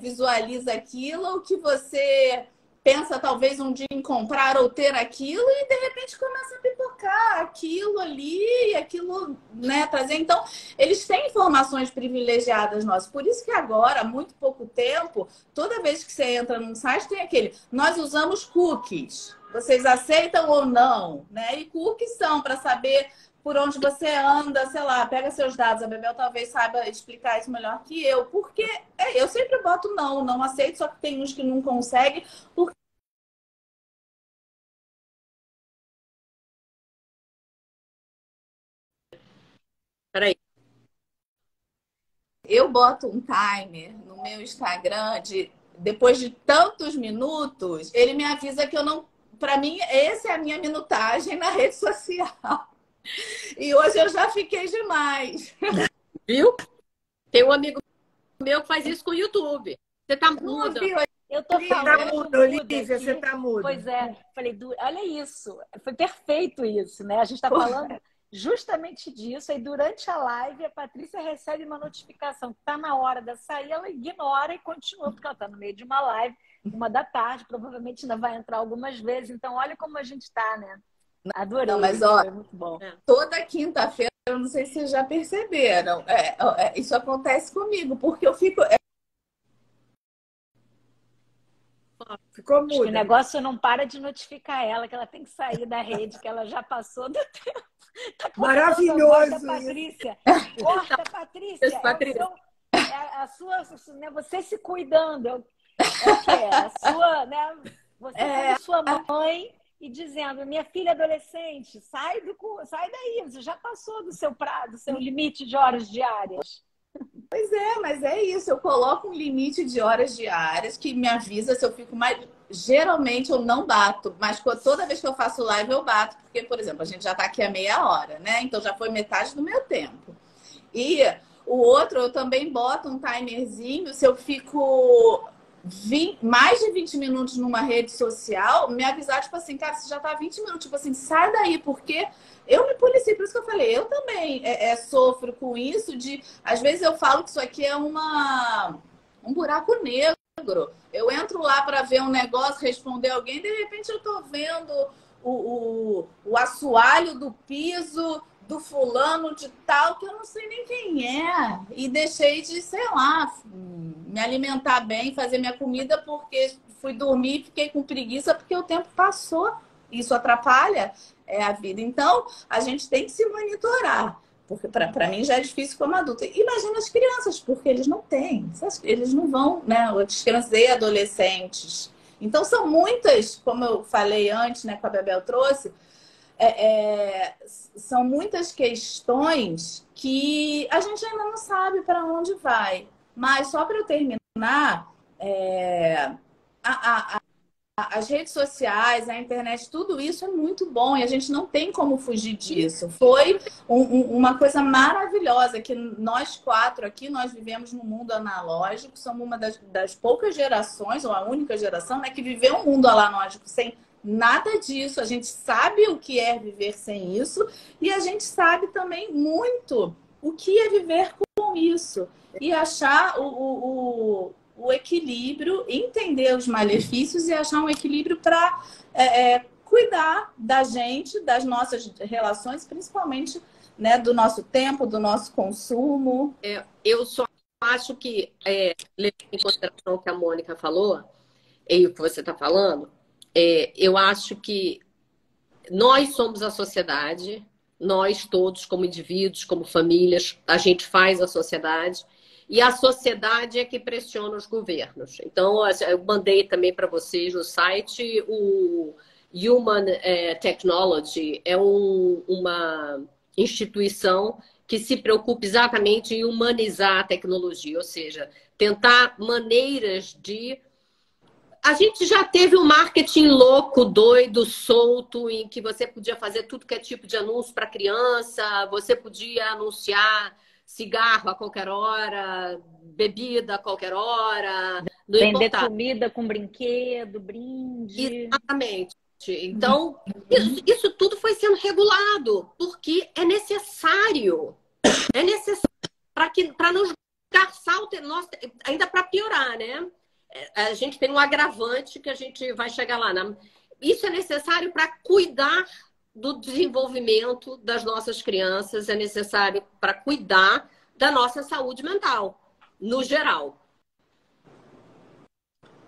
visualiza aquilo, ou que você pensa talvez um dia em comprar ou ter aquilo, e de repente começa a pipocar aquilo ali, e aquilo, né, trazer. Então, eles têm informações privilegiadas nossas. Por isso que agora, há muito pouco tempo, toda vez que você entra num site, tem aquele: nós usamos cookies. Vocês aceitam ou não? Né? E cookies são para saber por onde você anda, sei lá, pega seus dados. A Bebel talvez saiba explicar isso melhor que eu. Porque eu sempre boto não aceito, só que tem uns que não conseguem. Peraí. Eu boto um timer no meu Instagram depois de tantos minutos, ele me avisa que eu não... Para mim, essa é a minha minutagem na rede social. E hoje eu já fiquei demais. Viu? Tem um amigo meu que faz isso com o YouTube. Você tá muda. Eu tô Tá falando muda, Olivia, você tá muda. Pois é. Falei, olha isso. Foi perfeito isso, né? A gente tá falando justamente disso. Aí durante a live, a Patrícia recebe uma notificação que tá na hora da sair, ela ignora e continua, porque ela tá no meio de uma live, 1 da tarde, provavelmente ainda vai entrar algumas vezes. Então, olha como a gente tá, né? Adorei. Não, mas ó, foi muito bom. Toda quinta-feira, eu não sei se vocês já perceberam, isso acontece comigo, porque eu fico... Ficou Acho que o muda. negócio não para de notificar ela, que ela tem que sair da rede, que ela já passou do tempo. Tá Maravilhoso cortando a voz da isso. Patrícia. Corta, Patrícia. Isso, Patrícia. A sua, né, você se cuidando. É o que é? A sua, né? Você sendo sua mãe e dizendo, minha filha adolescente, sai daí, você já passou do seu limite de horas diárias. Pois é, mas é isso. Eu coloco um limite de horas diárias que me avisa se eu fico mais. Geralmente eu não bato, mas toda vez que eu faço live eu bato, porque, por exemplo, a gente já tá aqui há meia hora, né? Então já foi metade do meu tempo. E o outro, eu também boto um timerzinho. Se eu fico mais de 20 minutos numa rede social, me avisar, tipo assim, cara, você já tá 20 minutos, tipo assim, sai daí, porque eu me policio, por isso que eu falei, eu também sofro com isso de, às vezes eu falo que isso aqui é um buraco negro. Eu entro lá para ver um negócio, responder alguém, de repente eu tô vendo o assoalho do piso do fulano de tal, que eu não sei nem quem é. E deixei de, sei lá, me alimentar bem, fazer minha comida, porque fui dormir e fiquei com preguiça, porque o tempo passou. Isso atrapalha a vida. Então, a gente tem que se monitorar. Porque para mim já é difícil como adulta. Imagina as crianças, porque eles não têm. Eles não vão, né? As crianças e adolescentes. Então, são muitas, como eu falei antes, né, que a Bebel trouxe, são muitas questões que a gente ainda não sabe para onde vai. Mas só para eu terminar, as redes sociais, a internet, tudo isso é muito bom e a gente não tem como fugir disso. Foi uma coisa maravilhosa que nós 4 aqui, nós vivemos num mundo analógico, somos uma das poucas gerações, ou a única geração, né, que viveu um mundo analógico sem nada disso. A gente sabe o que é viver sem isso e a gente sabe também muito o que é viver com isso e achar o equilíbrio, entender os malefícios e achar um equilíbrio para cuidar da gente, das nossas relações, principalmente, né, do nosso tempo, do nosso consumo. Eu só acho que, levando em consideração o que a Mônica falou e o que você está falando, eu acho que nós somos a sociedade, nós todos, como indivíduos, como famílias, a gente faz a sociedade. E a sociedade é que pressiona os governos. Então, eu mandei também para vocês no site o Human Technology, é uma instituição que se preocupa exatamente em humanizar a tecnologia, ou seja, tentar maneiras de... A gente já teve um marketing louco, doido, solto, em que você podia fazer tudo que é tipo de anúncio para criança, você podia anunciar cigarro a qualquer hora, bebida a qualquer hora. Vender comida com brinquedo, brinde. Exatamente. Então, isso tudo foi sendo regulado, porque é necessário. É necessário para não garçar o nosso, ainda para piorar, né? A gente tem um agravante que a gente vai chegar lá. Isso é necessário para cuidar do desenvolvimento das nossas crianças, é necessário para cuidar da nossa saúde mental, no geral.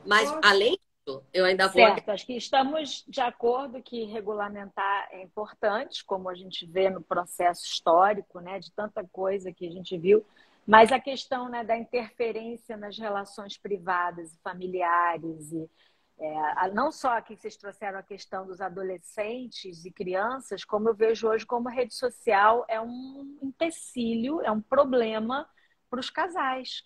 Mas, além disso, eu ainda vou... Certo, acho que estamos de acordo que regulamentar é importante, como a gente vê no processo histórico, né, de tanta coisa que a gente viu, mas a questão, né, da interferência nas relações privadas e familiares e não só aqui que vocês trouxeram a questão dos adolescentes e crianças, como eu vejo hoje como a rede social é um empecilho, é um problema para os casais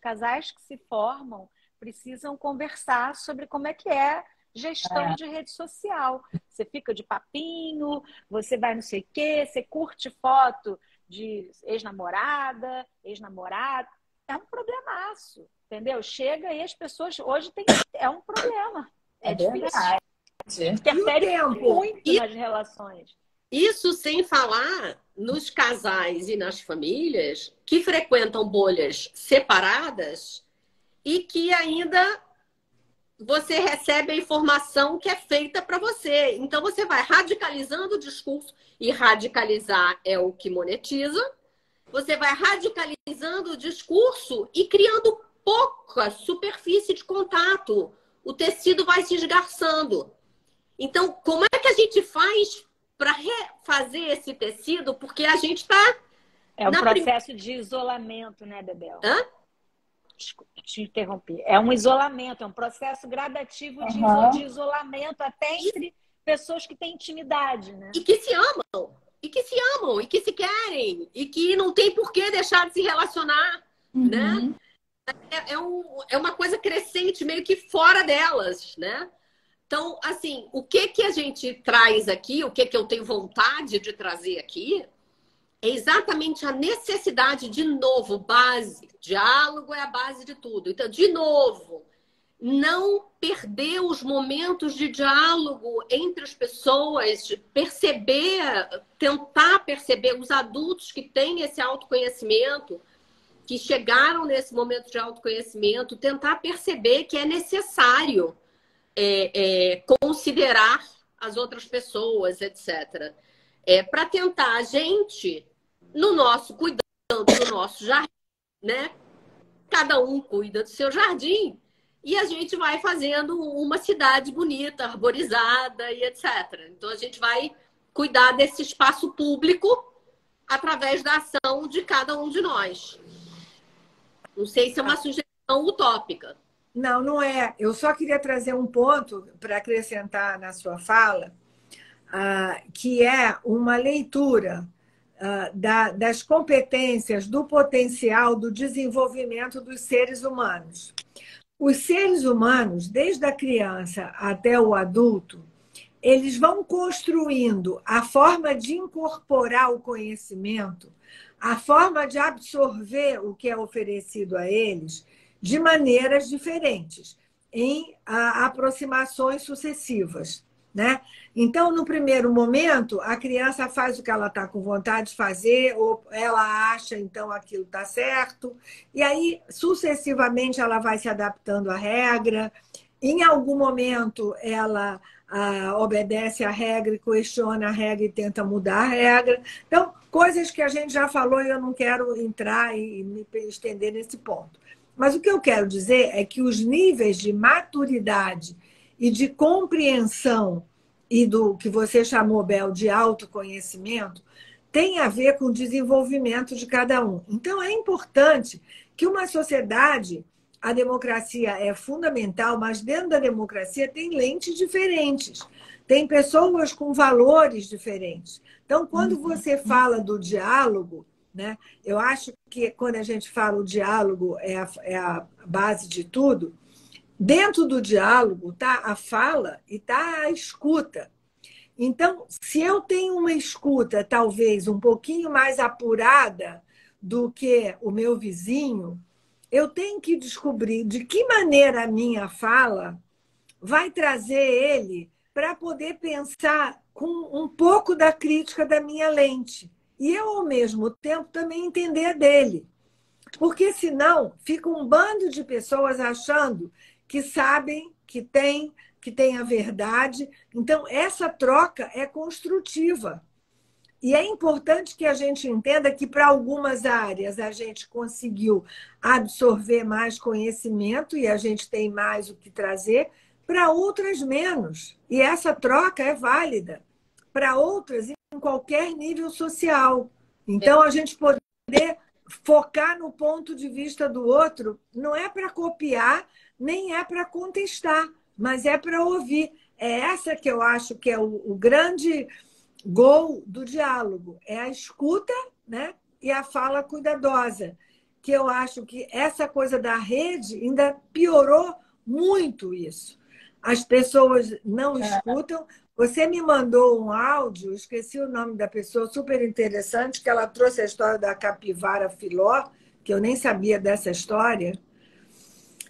que se formam, precisam conversar sobre como é que é gestão de rede social. Você fica de papinho, você vai não sei o quê, você curte foto de ex-namorada, ex-namorado. É um problemaço, entendeu? Chega e as pessoas hoje é um problema. É difícil. Interfere muito nas relações. Isso sem falar nos casais e nas famílias que frequentam bolhas separadas e que ainda você recebe a informação que é feita para você. Então, você vai radicalizando o discurso, e radicalizar é o que monetiza. Você vai radicalizando o discurso e criando pouca superfície de contato. O tecido vai se esgarçando. Então, como é que a gente faz para refazer esse tecido? Porque a gente está... É um processo de isolamento, né, Bebel? Desculpa, te interrompi. É um isolamento, é um processo gradativo de isolamento até entre pessoas que têm intimidade, né? E que se amam, e que se querem, e que não tem por que deixar de se relacionar, né? É uma coisa crescente, meio que fora delas, né? Então, assim, o que a gente traz aqui, o que eu tenho vontade de trazer aqui, é exatamente a necessidade, de novo, base. Diálogo é a base de tudo. Então, de novo, não perder os momentos de diálogo entre as pessoas, tentar perceber os adultos que têm esse autoconhecimento, que chegaram nesse momento de autoconhecimento, tentar perceber que é necessário considerar as outras pessoas, etc. Para tentar a gente, cuidando do nosso jardim, né? Cada um cuida do seu jardim e a gente vai fazendo uma cidade bonita, arborizada e etc. Então, a gente vai cuidar desse espaço público através da ação de cada um de nós. Não sei se é uma sugestão utópica. Não, não é. Eu só queria trazer um ponto para acrescentar na sua fala, que é uma leitura das competências, do potencial, do desenvolvimento dos seres humanos. Os seres humanos, desde a criança até o adulto, eles vão construindo a forma de incorporar o conhecimento, a forma de absorver o que é oferecido a eles de maneiras diferentes, em aproximações sucessivas, né? Então, no primeiro momento, a criança faz o que ela está com vontade de fazer, ou ela acha, então, aquilo está certo, e aí, sucessivamente, ela vai se adaptando à regra. Em algum momento, ela obedece à regra e questiona a regra e tenta mudar a regra. Então, coisas que a gente já falou e eu não quero entrar e me estender nesse ponto. Mas o que eu quero dizer é que os níveis de maturidade e de compreensão e do que você chamou, Bel, de autoconhecimento, tem a ver com o desenvolvimento de cada um. Então, é importante que uma sociedade, a democracia é fundamental, mas dentro da democracia tem lentes diferentes, tem pessoas com valores diferentes. Então, quando você fala do diálogo, né, eu acho que quando a gente fala o diálogo é a base de tudo. Dentro do diálogo está a fala e está a escuta. Então, se eu tenho uma escuta talvez um pouquinho mais apurada do que o meu vizinho, eu tenho que descobrir de que maneira a minha fala vai trazer ele para poder pensar com um pouco da crítica da minha lente. E eu, ao mesmo tempo, também entender dele. Porque, senão, fica um bando de pessoas achando que sabem, que tem a verdade. Então, essa troca é construtiva. E é importante que a gente entenda que, para algumas áreas, a gente conseguiu absorver mais conhecimento e a gente tem mais o que trazer, para outras, menos. E essa troca é válida para outras em qualquer nível social. Então, a gente poder focar no ponto de vista do outro não é para copiar, nem é para contestar, mas é para ouvir. É essa que eu acho que é o grande gol do diálogo. É a escuta, né? E a fala cuidadosa. que eu acho que essa coisa da rede ainda piorou muito isso. As pessoas não escutam. Você me mandou um áudio, esqueci o nome da pessoa, super interessante, que ela trouxe a história da capivara filó, que eu nem sabia dessa história,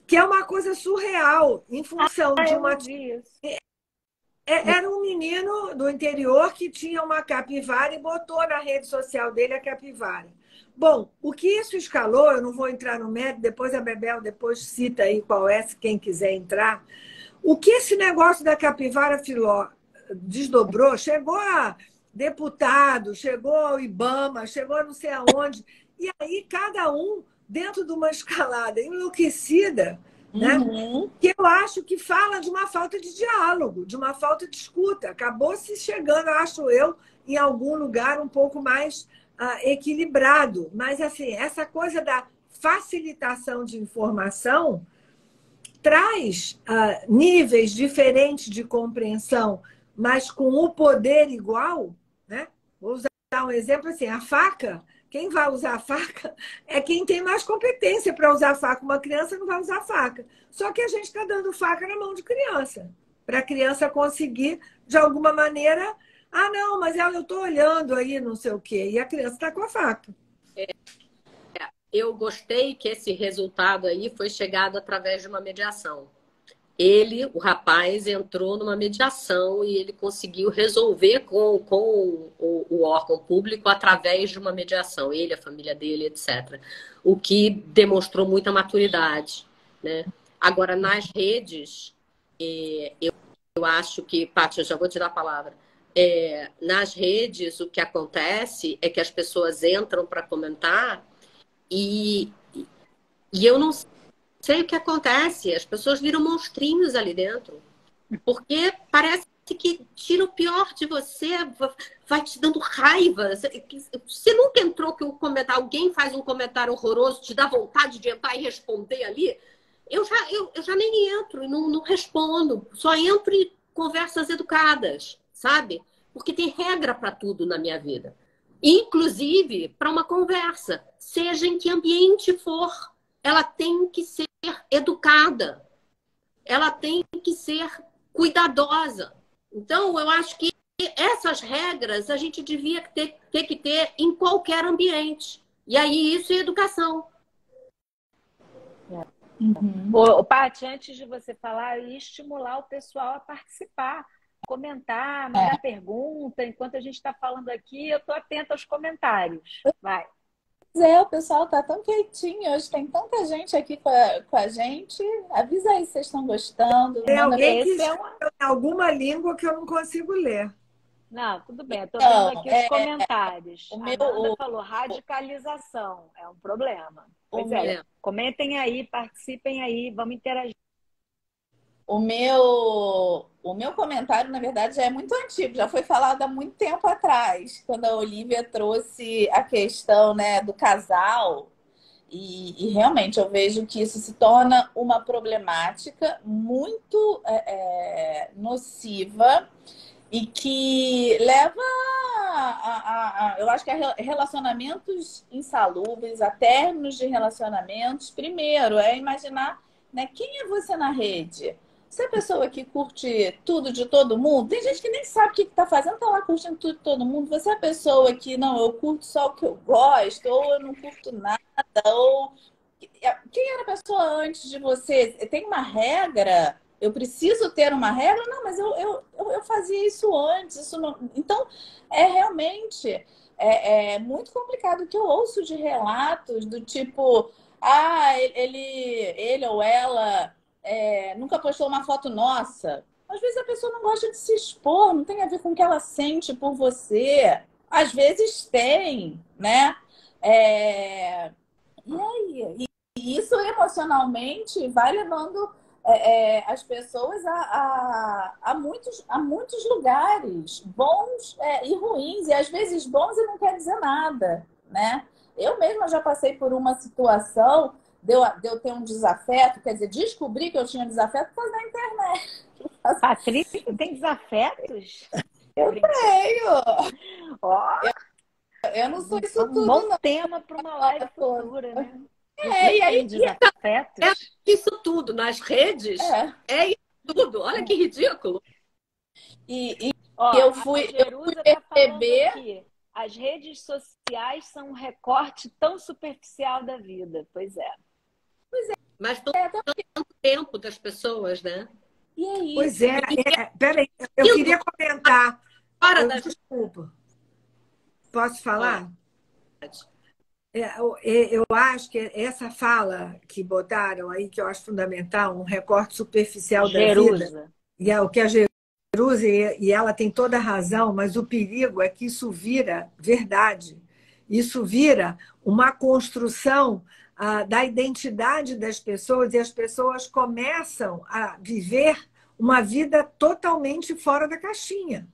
que é uma coisa surreal, em função de uma... Era um menino do interior que tinha uma capivara e botou na rede social dele a capivara. Bom, o que isso escalou, eu não vou entrar no mérito, depois a Bebel depois cita aí qual é, se quem quiser entrar. O que esse negócio da capivara filó desdobrou, chegou a deputado, chegou ao IBAMA, chegou a não sei aonde, e aí cada um dentro de uma escalada enlouquecida, né? Que eu acho que fala de uma falta de diálogo, de uma falta de escuta. Acabou se chegando, acho eu, em algum lugar um pouco mais equilibrado. Mas, assim, essa coisa da facilitação de informação traz níveis diferentes de compreensão, mas com o poder igual, né? Vou usar um exemplo assim, a faca. Quem vai usar a faca é quem tem mais competência para usar a faca. Uma criança não vai usar a faca. Só que a gente está dando faca na mão de criança, para a criança conseguir, de alguma maneira, não, mas eu estou olhando aí, não sei o quê, e a criança está com a faca. Eu gostei que esse resultado aí foi chegado através de uma mediação. Ele, o rapaz, entrou numa mediação e ele conseguiu resolver com o órgão público através de uma mediação. Ele, a família dele, etc. O que demonstrou muita maturidade, né? Agora, nas redes, eu acho que... Paty, eu já vou te dar a palavra. Nas redes, o que acontece é que as pessoas entram para comentar e eu não sei o que acontece. As pessoas viram monstrinhos ali dentro. Porque parece que tira o pior de você, vai te dando raiva. Você nunca entrou que alguém faz um comentário horroroso, te dá vontade de entrar e responder ali? Eu já nem entro e não respondo. Só entro em conversas educadas, sabe? Porque tem regra para tudo na minha vida. Inclusive para uma conversa, seja em que ambiente for, ela tem que ser educada, ela tem que ser cuidadosa. Então, eu acho que essas regras a gente devia ter que ter em qualquer ambiente. E aí isso é educação. Paty, antes de você falar, estimular o pessoal a participar, comentar, mandar pergunta. Enquanto a gente está falando aqui, eu estou atenta aos comentários. Vai. O pessoal tá tão quietinho hoje, tem tanta gente aqui com a gente. Avisa aí se vocês estão gostando. Tem alguém que escreveu em alguma língua que eu não consigo ler. Não, tudo bem, eu estou vendo aqui os comentários. A Amanda falou radicalização, é um problema. Pois comentem aí, participem aí, vamos interagir. O meu comentário, na verdade, já é muito antigo, já foi falado há muito tempo atrás, quando a Olivia trouxe a questão, né, do casal. E realmente eu vejo que isso se torna uma problemática muito nociva e que leva eu acho que a relacionamentos insalubres, a términos de relacionamentos. Primeiro, imaginar, né, quem é você na rede? Você é a pessoa que curte tudo de todo mundo? Tem gente que nem sabe o que está fazendo, está lá curtindo tudo de todo mundo. Você é a pessoa que, não, eu curto só o que eu gosto, ou eu não curto nada, ou... Quem era a pessoa antes de você? Tem uma regra? Eu preciso ter uma regra? Não, mas eu fazia isso antes. Isso não... Então, realmente muito complicado. O que eu ouço de relatos do tipo... ele ou ela... nunca postou uma foto nossa. Às vezes a pessoa não gosta de se expor, não tem a ver com o que ela sente por você. Às vezes tem, né? E isso emocionalmente vai levando as pessoas a muitos lugares, bons e ruins. E às vezes bons e não quer dizer nada, né? Eu mesma já passei por uma situação de eu ter um desafeto, quer dizer, descobri que eu tinha desafeto por causa da internet. Patrícia, tem desafetos? Eu tenho! Oh, eu não sou isso tudo, bom não. tema para uma live futura, né? Você E aí tem desafetos? Isso tudo nas redes é isso tudo. Olha que ridículo. e Ó, eu a fui Jerusa está falando perceber. aqui. As redes sociais são um recorte tão superficial da vida. Pois é. Mas todo o tempo das pessoas, né? E é Pois isso. peraí, eu queria comentar. Fora das... Desculpa, posso falar? Pode. Eu acho que essa fala que botaram aí, que eu acho fundamental, um recorte superficial da vida, Jerusa. e é o que a Jerusa, e ela tem toda a razão, mas o perigo é que isso vira verdade. Isso vira uma construção da identidade das pessoas, e as pessoas começam a viver uma vida totalmente fora da caixinha,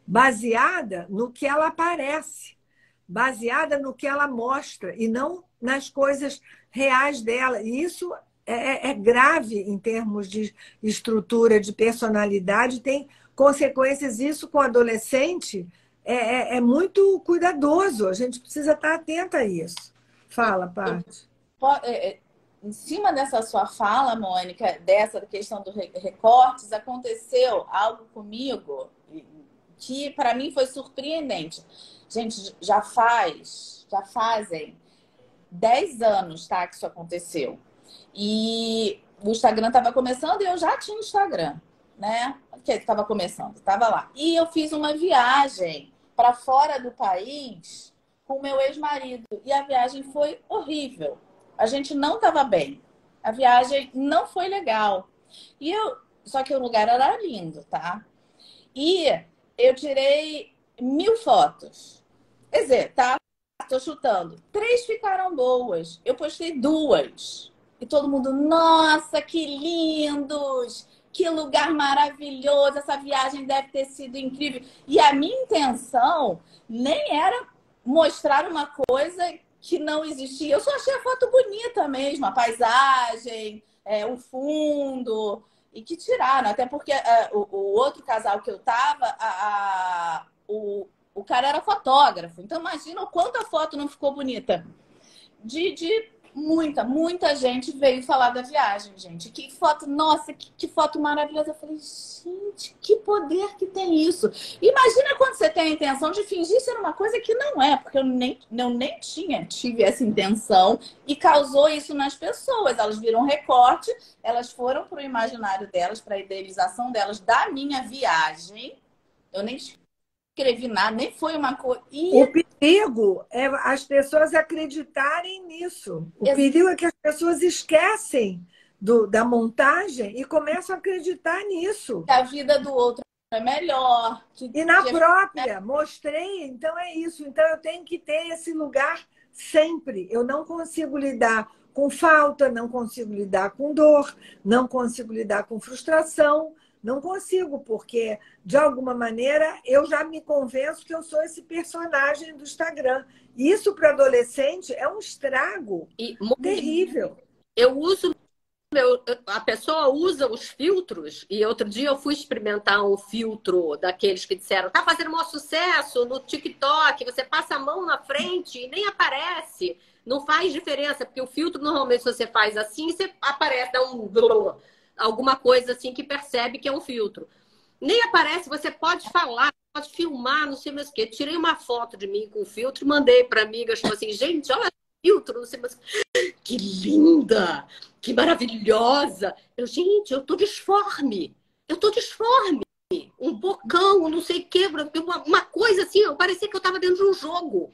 baseada no que ela parece, baseada no que ela mostra e não nas coisas reais dela. E isso é grave em termos de estrutura, de personalidade, tem consequências. Isso com o adolescente é muito cuidadoso, a gente precisa estar atenta a isso. Fala, Paty. Em cima dessa sua fala, Mônica, dessa questão dos recortes, aconteceu algo comigo que para mim foi surpreendente. Gente, já fazem 10 anos, tá, que isso aconteceu. E o Instagram estava começando e eu já tinha Instagram, né? Que estava começando, estava lá. E eu fiz uma viagem para fora do país com o meu ex-marido. E a viagem foi horrível. A gente não estava bem. A viagem não foi legal. Só que o lugar era lindo, tá? E eu tirei 1000 fotos. Quer dizer, tá? Tô chutando. 3 ficaram boas. Eu postei 2. E todo mundo, nossa, que lindos! Que lugar maravilhoso! Essa viagem deve ter sido incrível. E a minha intenção nem era mostrar uma coisa que não existia. Eu só achei a foto bonita mesmo, a paisagem, o fundo. E que tiraram, até porque o outro casal que eu tava, o cara era fotógrafo. Então imagina o quanto a foto não ficou bonita. De muita gente veio falar da viagem, gente. Que foto, nossa, que foto maravilhosa. Eu falei, gente, que poder que tem isso. Imagina quando você tem a intenção de fingir ser uma coisa que não é, porque eu nem tive essa intenção e causou isso nas pessoas. Elas viram um recorte, elas foram para o imaginário delas, para a idealização delas da minha viagem. Eu nem escrevi nada, nem foi uma coisa. O perigo é as pessoas acreditarem nisso. O perigo é que as pessoas esquecem da montagem e começam a acreditar nisso. Que a vida do outro é melhor. E na própria, mostrei, então é isso. Então eu tenho que ter esse lugar sempre. Eu não consigo lidar com falta, não consigo lidar com dor, não consigo lidar com frustração. Não consigo, porque, de alguma maneira, eu já me convenço que eu sou esse personagem do Instagram. Isso, para adolescente, é um estrago terrível. Eu uso... A pessoa usa os filtros, e outro dia eu fui experimentar um filtro daqueles que disseram tá fazendo um maior sucesso no TikTok, você passa a mão na frente e nem aparece. Não faz diferença, porque o filtro, normalmente, se você faz assim, você aparece, dá alguma coisa assim que percebe que é um filtro. Nem aparece, você pode falar, pode filmar, não sei mais o quê. Tirei uma foto de mim com o filtro e mandei para amigas, tipo assim, gente, olha o filtro, não sei mais o quê. Que linda, que maravilhosa. Gente, eu tô disforme. Um bocão, não sei o quê, uma coisa assim, parecia que eu tava dentro de um jogo.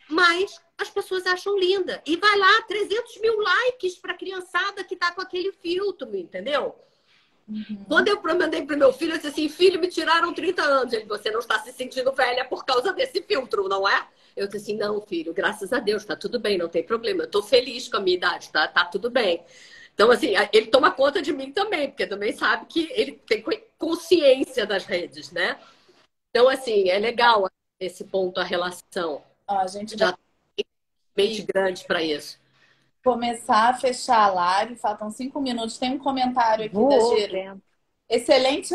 Mas as pessoas acham linda. E vai lá, 300 mil likes para a criançada que tá com aquele filtro, entendeu? Uhum. Quando eu mandei pro meu filho, eu disse assim, filho, me tiraram 30 anos. Ele, você não está se sentindo velha por causa desse filtro, não é? Eu disse assim, não, filho, graças a Deus, tá tudo bem, não tem problema. Eu tô feliz com a minha idade, tá tudo bem. Então, assim, ele toma conta de mim também, porque também sabe que ele tem consciência das redes, né? Então, assim, é legal esse ponto, a relação. A gente já tem mente grande para isso. Começar a fechar a live, faltam 5 minutos. Tem um comentário aqui da Giro. Excelente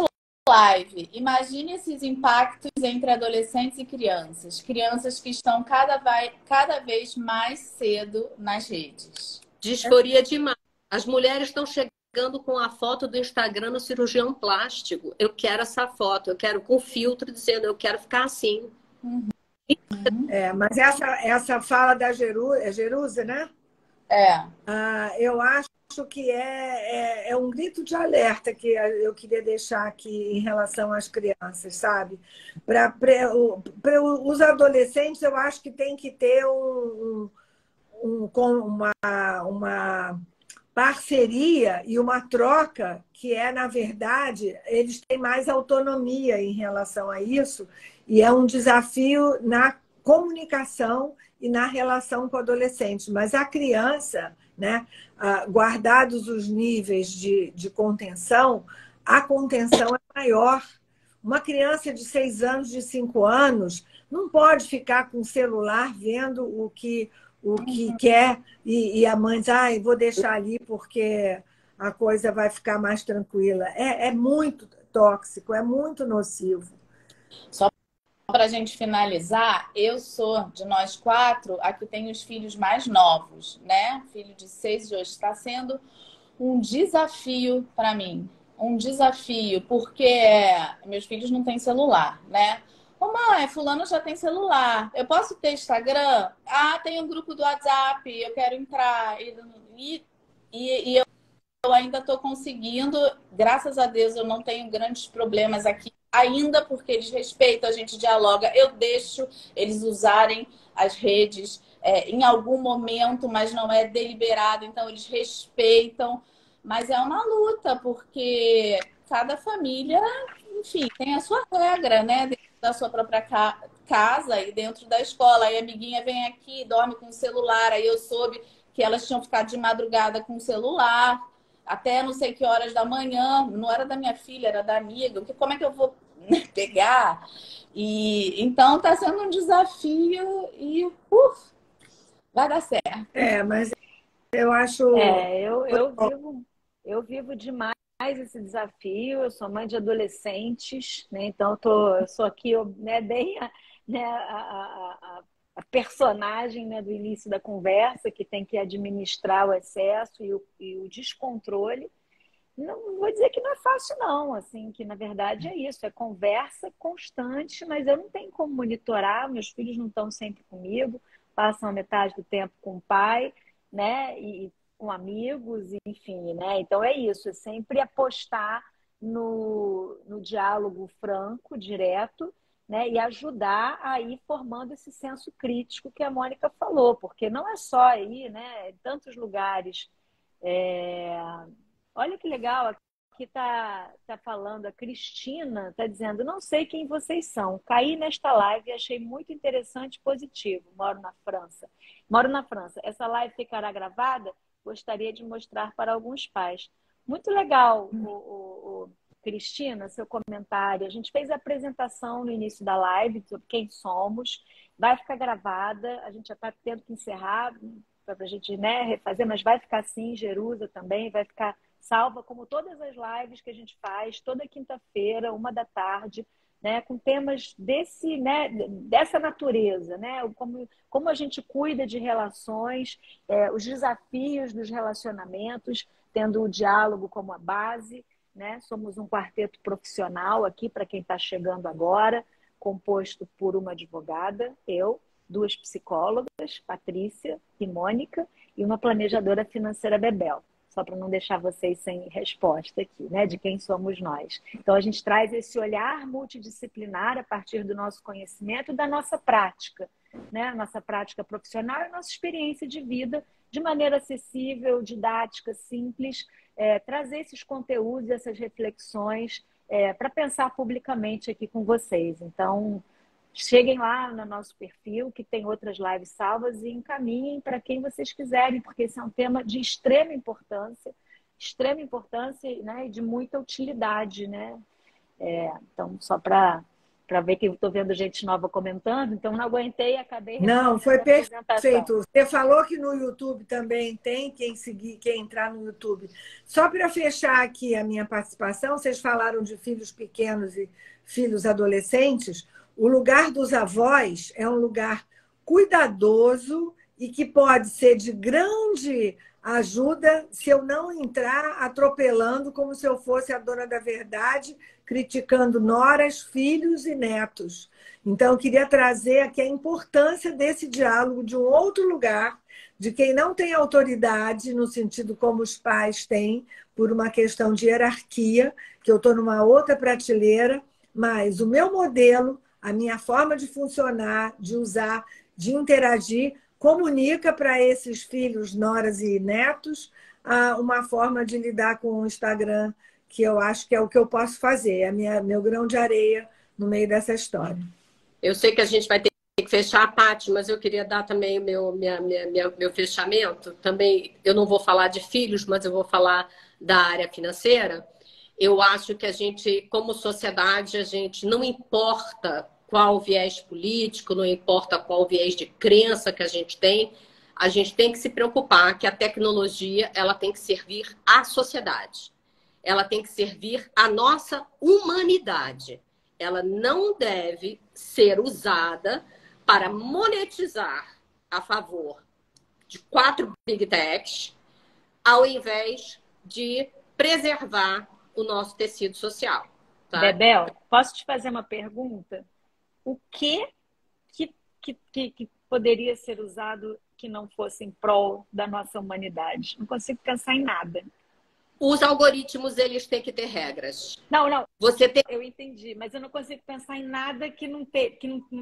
live. Imagine esses impactos entre adolescentes e crianças. Crianças que estão cada vez mais cedo nas redes. Disforia demais. As mulheres estão chegando com a foto do Instagram no cirurgião plástico. Eu quero essa foto, eu quero com filtro dizendo eu quero ficar assim. Mas essa fala da Jerusa, né? Eu acho que é um grito de alerta que eu queria deixar aqui em relação às crianças, sabe? Para os adolescentes, eu acho que tem que ter uma parceria e uma troca que na verdade, eles têm mais autonomia em relação a isso e é um desafio na comunicação e na relação com o adolescente. Mas a criança, né, guardados os níveis de contenção, a contenção é maior. Uma criança de 6 anos, de 5 anos, não pode ficar com o celular vendo o que quer e a mãe diz, vou deixar ali porque a coisa vai ficar mais tranquila. É muito tóxico, é muito nocivo. Só para a gente finalizar, eu sou, de nós 4, a que tem os filhos mais novos, né? Filho de 6 de hoje. Está sendo um desafio para mim. Um desafio, porque meus filhos não têm celular, né? Ô, mãe, fulano já tem celular. Eu posso ter Instagram? Tem um grupo do WhatsApp, eu quero entrar. E eu ainda estou conseguindo, graças a Deus, eu não tenho grandes problemas aqui ainda, porque eles respeitam, a gente dialoga. Eu deixo eles usarem as redes em algum momento, mas não é deliberado, então eles respeitam. Mas é uma luta, porque cada família, enfim, tem a sua regra, né? Dentro da sua própria casa e dentro da escola. Aí a amiguinha vem aqui, dorme com o celular. Aí eu soube que elas tinham ficado de madrugada com o celular, até não sei que horas da manhã. Não era da minha filha, era da amiga. Como é que eu vou pegar? E então está sendo um desafio e vai dar certo. Mas eu acho... Eu vivo demais esse desafio. Eu sou mãe de adolescentes, né? Então eu sou aqui, né, bem a personagem, né, do início da conversa, que tem que administrar o excesso e o descontrole. Não vou dizer que não é fácil, não, assim, que na verdade é isso, é conversa constante, mas eu não tenho como monitorar, meus filhos não estão sempre comigo, passam a metade do tempo com o pai, né, e com amigos, enfim, né, então é isso, é sempre apostar no diálogo franco, direto, né, e ajudar a ir formando esse senso crítico que a Mônica falou, porque não é só aí, né, em tantos lugares. Olha que legal, aqui tá falando, a Cristina está dizendo, não sei quem vocês são, caí nesta live e achei muito interessante e positivo, moro na França. Essa live ficará gravada? Gostaria de mostrar para alguns pais. Muito legal, Cristina, seu comentário. A gente fez a apresentação no início da live sobre quem somos, vai ficar gravada, a gente já está tendo que encerrar para a gente, né, refazer, mas vai ficar assim, Jerusa também, vai ficar salva, como todas as lives que a gente faz, toda quinta-feira, 13h, né, com temas dessa natureza, né, como a gente cuida de relações, os desafios dos relacionamentos, tendo o diálogo como a base, né, somos um quarteto profissional aqui, para quem está chegando agora, composto por uma advogada, eu, 2 psicólogas, Patrícia e Mônica, e uma planejadora financeira, Bebel. Só para não deixar vocês sem resposta aqui, né, de quem somos nós. Então, a gente traz esse olhar multidisciplinar a partir do nosso conhecimento e da nossa prática, né, nossa prática profissional e nossa experiência de vida, de maneira acessível, didática, simples, trazer esses conteúdos, essas reflexões para pensar publicamente aqui com vocês. Então, cheguem lá no nosso perfil, que tem outras lives salvas, e encaminhem para quem vocês quiserem, porque esse é um tema de extrema importância, né, e de muita utilidade, né? Então, só para para ver que eu estou vendo gente nova comentando, então não aguentei e acabei Não, respondendo foi a apresentação. perfeito. Você falou que no YouTube também tem quem seguir, quem entrar no YouTube. Só para fechar aqui a minha participação, vocês falaram de filhos pequenos e filhos adolescentes. O lugar dos avós é um lugar cuidadoso e que pode ser de grande ajuda se eu não entrar atropelando como se eu fosse a dona da verdade, criticando noras, filhos e netos. Então, eu queria trazer aqui a importância desse diálogo de um outro lugar, de quem não tem autoridade, no sentido como os pais têm, por uma questão de hierarquia, que eu estou numa outra prateleira, mas o meu modelo, a minha forma de funcionar, de usar, de interagir, comunica para esses filhos, noras e netos uma forma de lidar com o Instagram, que eu acho que é o que eu posso fazer, é meu grão de areia no meio dessa história. Eu sei que a gente vai ter que fechar a parte, mas eu queria dar também o meu fechamento. Também, eu não vou falar de filhos, mas eu vou falar da área financeira. Eu acho que a gente, como sociedade, a gente não importa qual viés político, não importa qual viés de crença que a gente tem que se preocupar que a tecnologia ela tem que servir à sociedade. Ela tem que servir à nossa humanidade. Ela não deve ser usada para monetizar a favor de 4 Big Techs, ao invés de preservar o nosso tecido social. Tá? Bebel, posso te fazer uma pergunta? O que poderia ser usado que não fosse em prol da nossa humanidade? Não consigo pensar em nada. Os algoritmos, eles têm que ter regras. Não. Você tem... Eu entendi, mas eu não consigo pensar em nada que não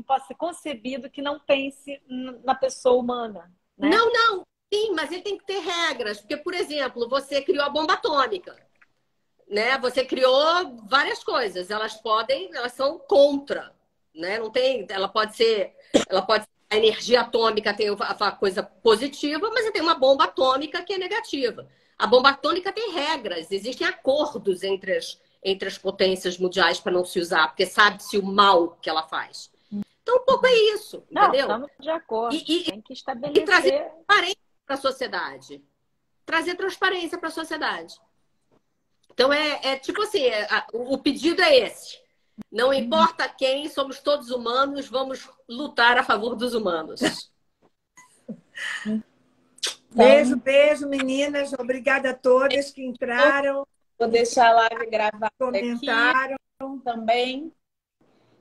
possa ser concebido que não pense na pessoa humana. Né? Não. Sim, mas ele tem que ter regras. Porque, por exemplo, você criou a bomba atômica. Né? Você criou várias coisas. Elas são contra. Né? Não tem, ela pode ser, a energia atômica tem a coisa positiva, mas tem uma bomba atômica que é negativa. A bomba atômica tem regras, existem acordos entre as potências mundiais para não se usar, porque sabe-se o mal que ela faz. Então, um pouco é isso, entendeu? Estamos de acordo. Tem que estabelecer... E trazer transparência para a sociedade. Trazer transparência para a sociedade. Então, tipo assim, o pedido é esse. Não importa quem, somos todos humanos, vamos lutar a favor dos humanos. Beijo, meninas. Obrigada a todas que entraram. Vou deixar a live gravada comentaram aqui também.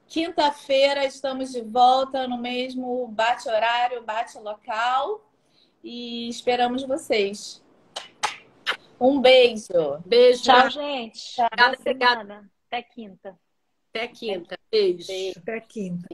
Quinta-feira estamos de volta no mesmo bate-horário, bate-local. E esperamos vocês. Um beijo. Beijo. Tchau, gente. Obrigada. Até quinta. Até quinta. Beijo. Até quinta.